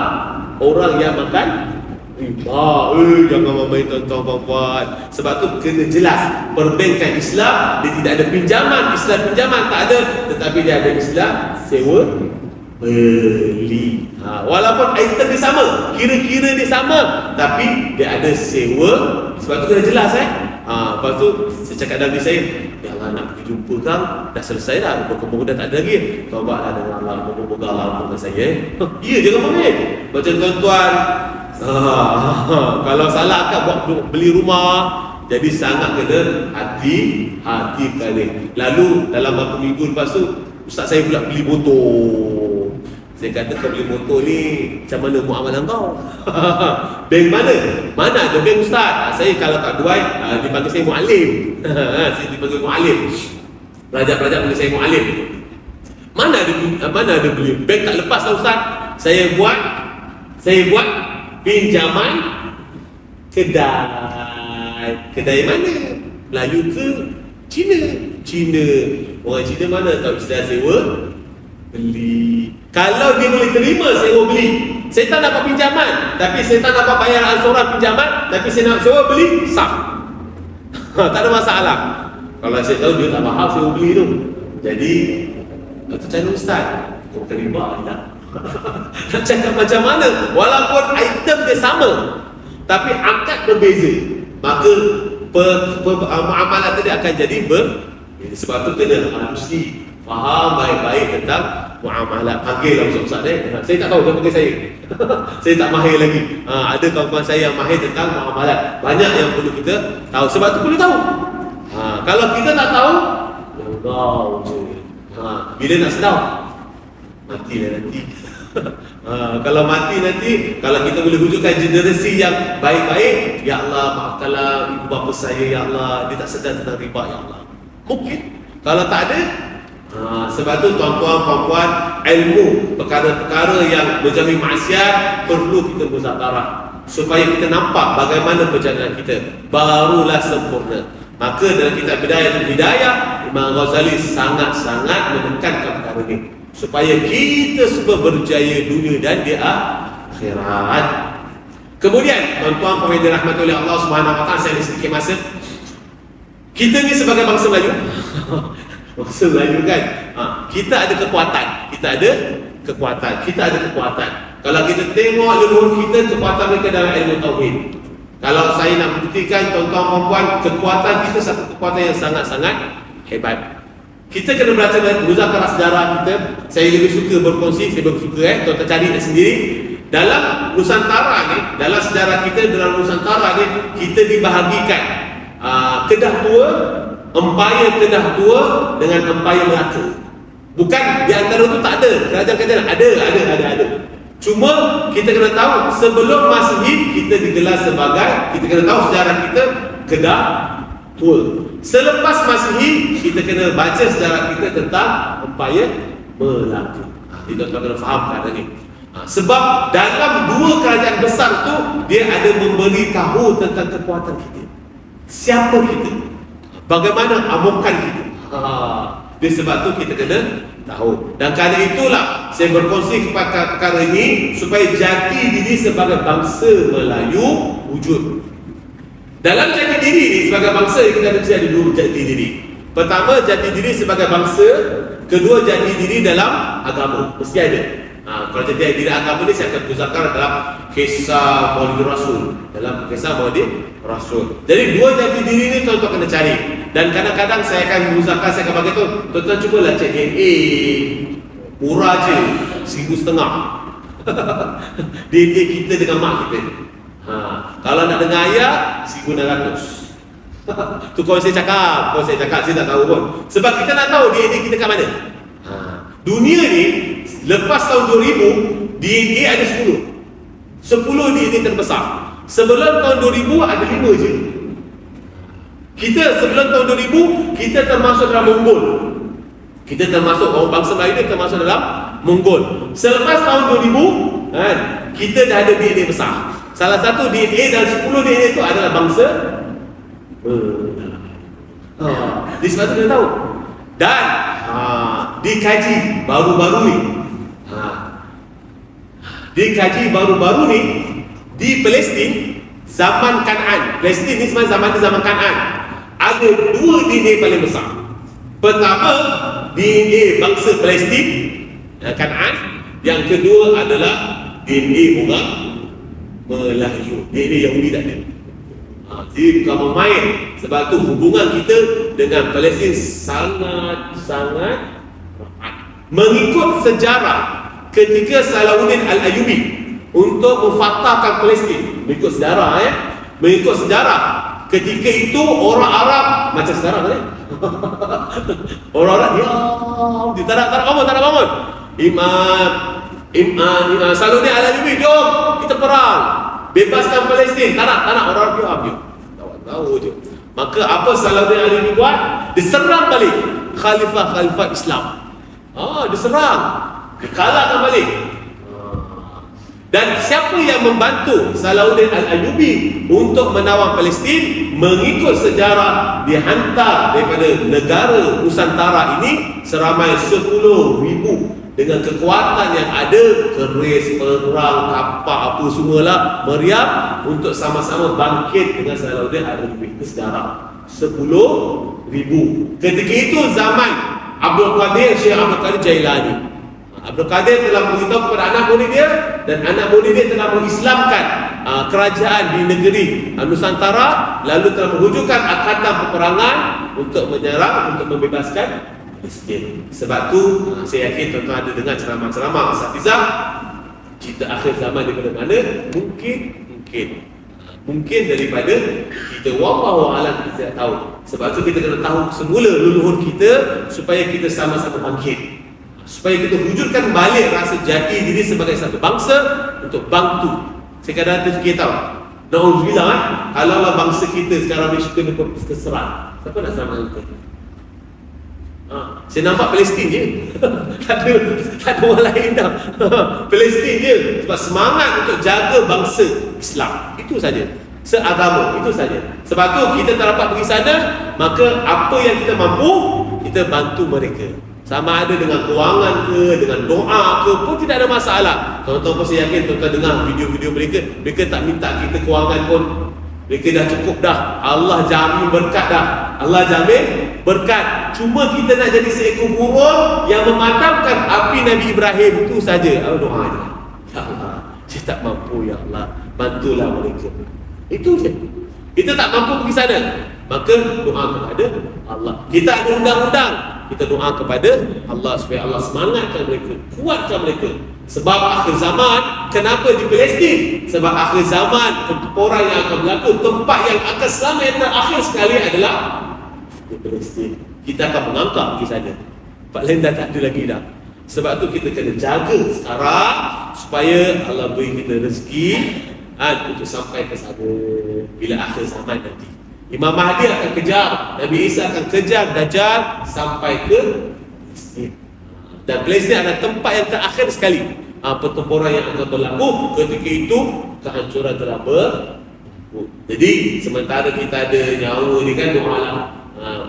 orang yang makan riba. Jangan main tuan-tuan. Sebab tu kena jelas, perbankan Islam dia tidak ada pinjaman. Islam pinjaman tak ada, tetapi dia ada Islam sewa beli. Walaupun item dia sama, kira-kira dia sama, tapi dia ada sewa. Sebab tu kena jelas. Lepas tu saya cakap dalam diri saya, ya Allah, nak pergi jumpa kang, dah selesai dah, moga-moga dah tak ada lagi. Taubat lah dengan Allah, moga-moga Allah dengan saya. Ya, jangan main macam tuan-tuan. Kalau salah kan buat beli rumah, jadi sangat kena hati-hati kali. Lalu dalam beberapa minggu lepas tu, ustaz saya pula beli motor. Saya kata, kau beli motor ni macam mana muamalah kau? Bank mana? Mana ada bank ustaz? Saya kalau kat Dubai dipanggil saya mu'alim. Saya dipanggil mu'alim. Pelajar-pelajar panggil saya mu'alim. Mana ada beli bank tak lepas lah ustaz. Saya buat pinjaman kedai mana? Melayu ke Cina? Orang Cina mana tahu istilah sewa beli. Kalau dia boleh terima sewa beli, saya tak dapat pinjaman, tapi saya tak dapat bayar ansuran pinjaman, tapi saya nak sewa beli, sah. Tak ada masalah. Kalau saya tahu dia tak faham sewa beli tu, jadi tu channel ustaz, kau terima tak? Nak cakap macam mana? Walaupun item dia sama, tapi akad berbeza, maka muamalah tadi akan jadi sebab tu kena mesti faham baik-baik tentang muamalah. Panggil lah ustaz dia. Saya tak tahu, dia panggil saya. Saya tak mahir lagi. Ada kawan-kawan saya yang mahir tentang muamalah. Banyak yang perlu kita tahu. Sebab tu perlu tahu. Kalau kita tak tahu, tahu je. Bila nak sedar, matilah nanti. Kalau mati nanti, kalau kita boleh wujudkan generasi yang baik-baik, ya Allah, maafkanlah ibu bapa saya, ya Allah, dia tak sedar tentang riba, ya Allah. Mungkin. Kalau tak ada, sebab tu tuan-tuan, puan-puan, ilmu perkara-perkara yang menjauhi maksiat perlu kita muzakarah supaya kita nampak bagaimana perjalanan kita, barulah sempurna. Maka dalam kitab Bidayatul Hidayah, Imam Ghazali sangat-sangat menekankan perkara ini supaya kita semua berjaya dunia dan di akhirat. Kemudian tuan-tuan puan yang dirahmati oleh Allah Subhanahu wa taala, saya ada sedikit masa. Kita ni sebagai bangsa Melayu bangsa Melayu kan, kita ada kekuatan. Kalau kita tengok leluhur kita, kekuatan mereka dalam ilmu tauhid. Kalau saya nak buktikan tuan-tuan puan-puan, kekuatan kita satu kekuatan yang sangat-sangat hebat. Kita kena belajar muzakarah sejarah kita. Saya lebih suka berkongsi, saya lebih suka tuan-tuan cari sendiri. Dalam Nusantara ni, dalam sejarah kita, dalam Nusantara ni, kita dibahagikan Kedah Tua, Empayar Kedah Tua dengan Empayar Melaka. Bukan di antara itu tak ada kerajaan-kerajaan, ada. Cuma kita kena tahu sebelum Masihi kita digelar sebagai, kita kena tahu sejarah kita Kedah Tua. Selepas Masihi kita kena baca sejarah kita tentang Empayar Melaka. Jadi tuan-tuan kena faham keadaan ini. Sebab dalam dua kerajaan besar tu dia ada memberi tahu tentang kekuatan kita. Siapa kita? Bagaimana amukan kita? Dia sebab tu kita kena tahu. Dan kerana itulah saya berkongsi kepada perkara ini supaya jati diri sebagai bangsa Melayu wujud. Dalam jati diri ni sebagai bangsa kita ada dua jati diri. Pertama, jati diri sebagai bangsa. Kedua, jati diri dalam agama. Mesti ada. Kalau jati diri agama ni saya akan muzakarah dalam kisah Maulid Rasul. Jadi dua jati diri ni tuan-tuan kena cari. Dan kadang-kadang saya akan berusaha, saya akan bagi tu, tuan-tuan cubalah cek DNA. Murah je, 1,500. DNA kita dengan mak kita. Kalau nak dengar ayat, 1,600. Tu kawan saya cakap, saya tak tahu pun. Sebab kita nak tahu DNA kita kat mana. Dunia ni, lepas tahun 2000, DNA ada 10. 10 DNA terbesar. Sebelum tahun 2000 ada 5 je. Kita sebelum tahun 2000 kita termasuk dalam Mongol. Kita termasuk orang bangsa Melayu dia termasuk dalam Mongol. Selepas tahun 2000 kan, kita dah ada DNA besar. Salah satu DNA dan 10 DNA itu adalah bangsa di sebab tu kita tahu. Dan dikaji baru-baru ni. Dikaji baru-baru ni di Palestin zaman Kan'an. Palestin ni sebenarnya zaman Kan'an. Ada 2 DNA paling besar. Pertama, DNA bangsa Palestin Kan'an. Yang kedua adalah DNA orang Melayu. DNA Yahudi tak ada. Jadi bukan main. Sebab tu hubungan kita dengan Palestin sangat-sangat mengikut sejarah. Ketika Salahuddin Al-Ayyubi untuk memfatahkan Palestin, mengikut sejarah, ketika itu orang Arab macam sekarang kan? Orang Arab dia tak nak bangun. Imam Salahuddin Al-Ayyubi, jom kita perang, bebaskan Palestin. Tak nak orang Arab diam. Tahu je. Maka apa Salahuddin Al-Ayyubi buat? Diserang balik khalifah Islam. Diserang, dikalahkan balik. Dan siapa yang membantu Salahuddin Al-Ayyubi untuk menawan Palestin? Mengikut sejarah, dihantar daripada negara Nusantara ini seramai 10,000 dengan kekuatan yang ada, keris, perang, kapak, apa semualah, meriam untuk sama-sama bangkit dengan Salahuddin Al-Ayyubi. Itu sejarah 10,000. Ketika itu zaman Syekh Abdul Qadir Jailani. Abdul Qadir telah beritahu kepada anak murid dia, dan anak murid dia telah mengislamkan kerajaan di negeri Nusantara, lalu telah menghujudkan angkatan peperangan untuk menyerang, untuk membebaskan Palestin. Sebab tu saya yakin tuan-tuan ada dengar ceramah-ceramah Asatizah, cerita akhir zaman daripada mana? Mungkin daripada kita, wallahu a'lam, kita tidak tahu. Sebab tu kita kena tahu semula leluhur kita supaya kita sama-sama bangkit, supaya kita wujudkan balik rasa jati diri sebagai satu bangsa untuk bantu. Saya kadang-kadang fikir tahu, na'udzubillah kalau bangsa kita sekarang ni kena keserang, siapa nak selamat kita? Saya nampak Palestin je. tak ada orang lain dah. Palestin je. Sebab semangat untuk jaga bangsa Islam, itu saja, seagama, itu saja. Sebab tu kita tak dapat pergi sana, maka apa yang kita mampu, kita bantu mereka. Sama ada dengan kewangan ke, dengan doa ke pun tidak ada masalah. Tuan-tuan pun saya yakin tuan-tuan dengar video-video mereka tak minta kita kewangan pun. Mereka dah cukup dah. Allah jamin berkat dah. Allah jamin berkat. Cuma kita nak jadi seekor burung yang memadamkan api Nabi Ibrahim, itu saja. Doa je. Ya Allah, saya tak mampu, ya Allah, bantulah mereka. Itu je. Kita tak mampu pergi sana, maka doa kepada Allah. Kita ada undang-undang, kita doa kepada Allah supaya Allah semangatkan mereka, kuatkan mereka. Sebab akhir zaman, kenapa di Palestin? Sebab akhir zaman pertempuran yang akan berlaku, tempat yang akan selama yang terakhir sekali adalah di Palestin. Kita akan mengangkat di sana. Tempat lain dah tak ada lagi dah. Sebab tu kita kena jaga sekarang supaya Allah beri kita rezeki untuk sampai ke sana bila akhir zaman nanti. Imam Mahdi akan kejar, Nabi Isa akan kejar Dajjal sampai ke Palestin. Dan Palestin adalah tempat yang terakhir sekali pertempuran yang akan berlaku. Ketika itu kehancuran telah berlaku. Jadi sementara kita ada nyawa ni kan, doalah.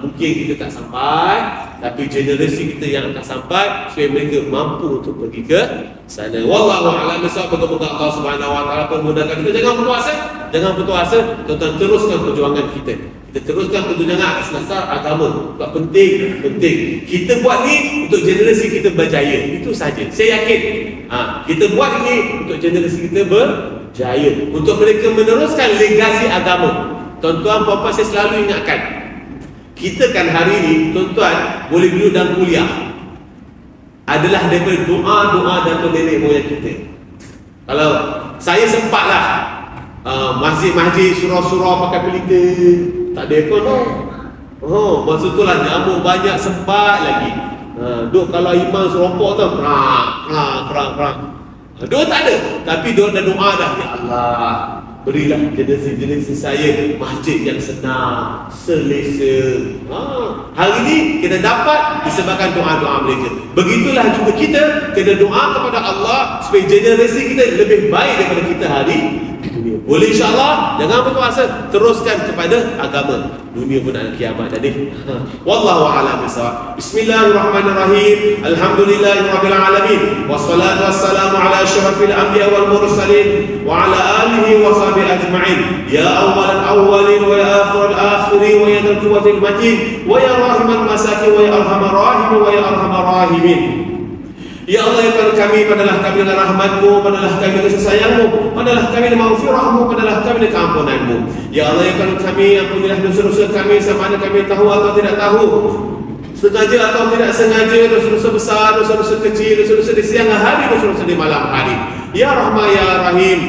Mungkin kita tak sampai, tapi generasi kita yang akan sampai supaya mereka mampu untuk pergi ke sana. Wallahu a'lam bissawab. Moga-moga Allah Subhanahu wa taala memudahkan kita. Jangan putus asa, tuan-tuan, teruskan perjuangan kita. Kita teruskan perjuangan atas dasar agama. Sebab penting. Kita buat ni untuk generasi kita berjaya. Itu saja. Saya yakin kita buat ini untuk generasi kita berjaya, untuk mereka meneruskan legasi agama. Tuan-tuan, puan-puan, saya selalu ingatkan, Kita kan hari ni tuan-tuan boleh duduk dalam kuliah adalah daripada doa-doa datuk nenek moyang kita. Kalau saya sempatlah masjid-masjid, surau-surau pakai pelita, tak ada aircon tau. Masa tu lah nyamuk banyak, sempat lagi. Duk kalau imam seropok tau, kerang. Doa tak ada, tapi doa dan doa dah. Ya Allah, berilah generasi saya masjid yang senang, selesa. Hari ini kita dapat disebabkan doa-doa mereka. Begitulah juga kita kena doa kepada Allah supaya generasi kita lebih baik daripada kita hari dunia. Boleh insya-Allah, jangan putus asa, teruskan kepada agama. Dunia pun ada kiamat tadi. Wallahu a'lam bishawab. Bismillahirrahmanirrahim. Alhamdulillahirabbil alamin. Wassalatu wassalamu ala asyrafil anbiya wal mursalin wa ala alihi wa sahbihi ajma'in. Ya awwalal awwalin wa ya akhirul akhirin wa ya dzal quwwatil matin wa ya rahimal masakin wa ya arhamar rahimin wa ya arhamar rahimin. Ya Allah, ya Tuhan kami, padalah kami dengan rahmat-Mu, padalah kami dengan kasih sayang-Mu, padalah kami dengan maghfirah-Mu, padalah kami dengan keampunan-Mu. Ya Allah, ya Tuhan kami, ampunilah dosa-dosa kami sama ada kami tahu atau tidak tahu, sengaja atau tidak sengaja, dosa-dosa besar, dosa-dosa kecil, dosa-dosa di siang hari, dosa-dosa di malam hari. Ya Rahman, ya Rahim.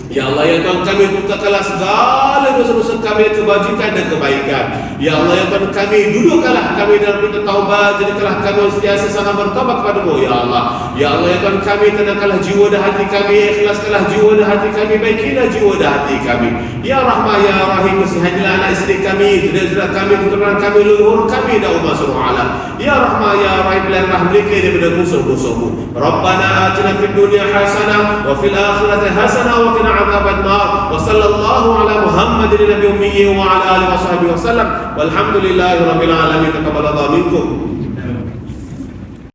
Ya Allah, ya Tuhan kami, bukakanlah segala dosa-dosa kami, kebajikan dan kebaikan. Ya Allah, ya Tuhan kami, dudukkanlah kami dalam pintu taubat, jadikanlah kami sentiasa sangat bertobat kepada-Mu. Ya Allah, ya Allah, ya Tuhan kami, tenangkanlah jiwa dan hati kami, ikhlaskanlah jiwa dan hati kami, baikilah jiwa dan hati kami. Ya Rahman, ya Rahim, kasihanilah anak isteri kami, saudara kami, keturunan kami, leluhur kami dan umat seluruh alam. Ya Rahman, ya Rahim, peliharalah mereka daripada musuh-musuh-Mu. Rabbana atina fid dunya hasanah wa fil akhirati hasanah wa qina adzaban nar. Wa sallallahu ala Muhammadin nabiyyi ummi wa ala alihi wa sahbihi wa sallam. Walhamdulillahi rabbil alamin. Taqabbalallahu minkum.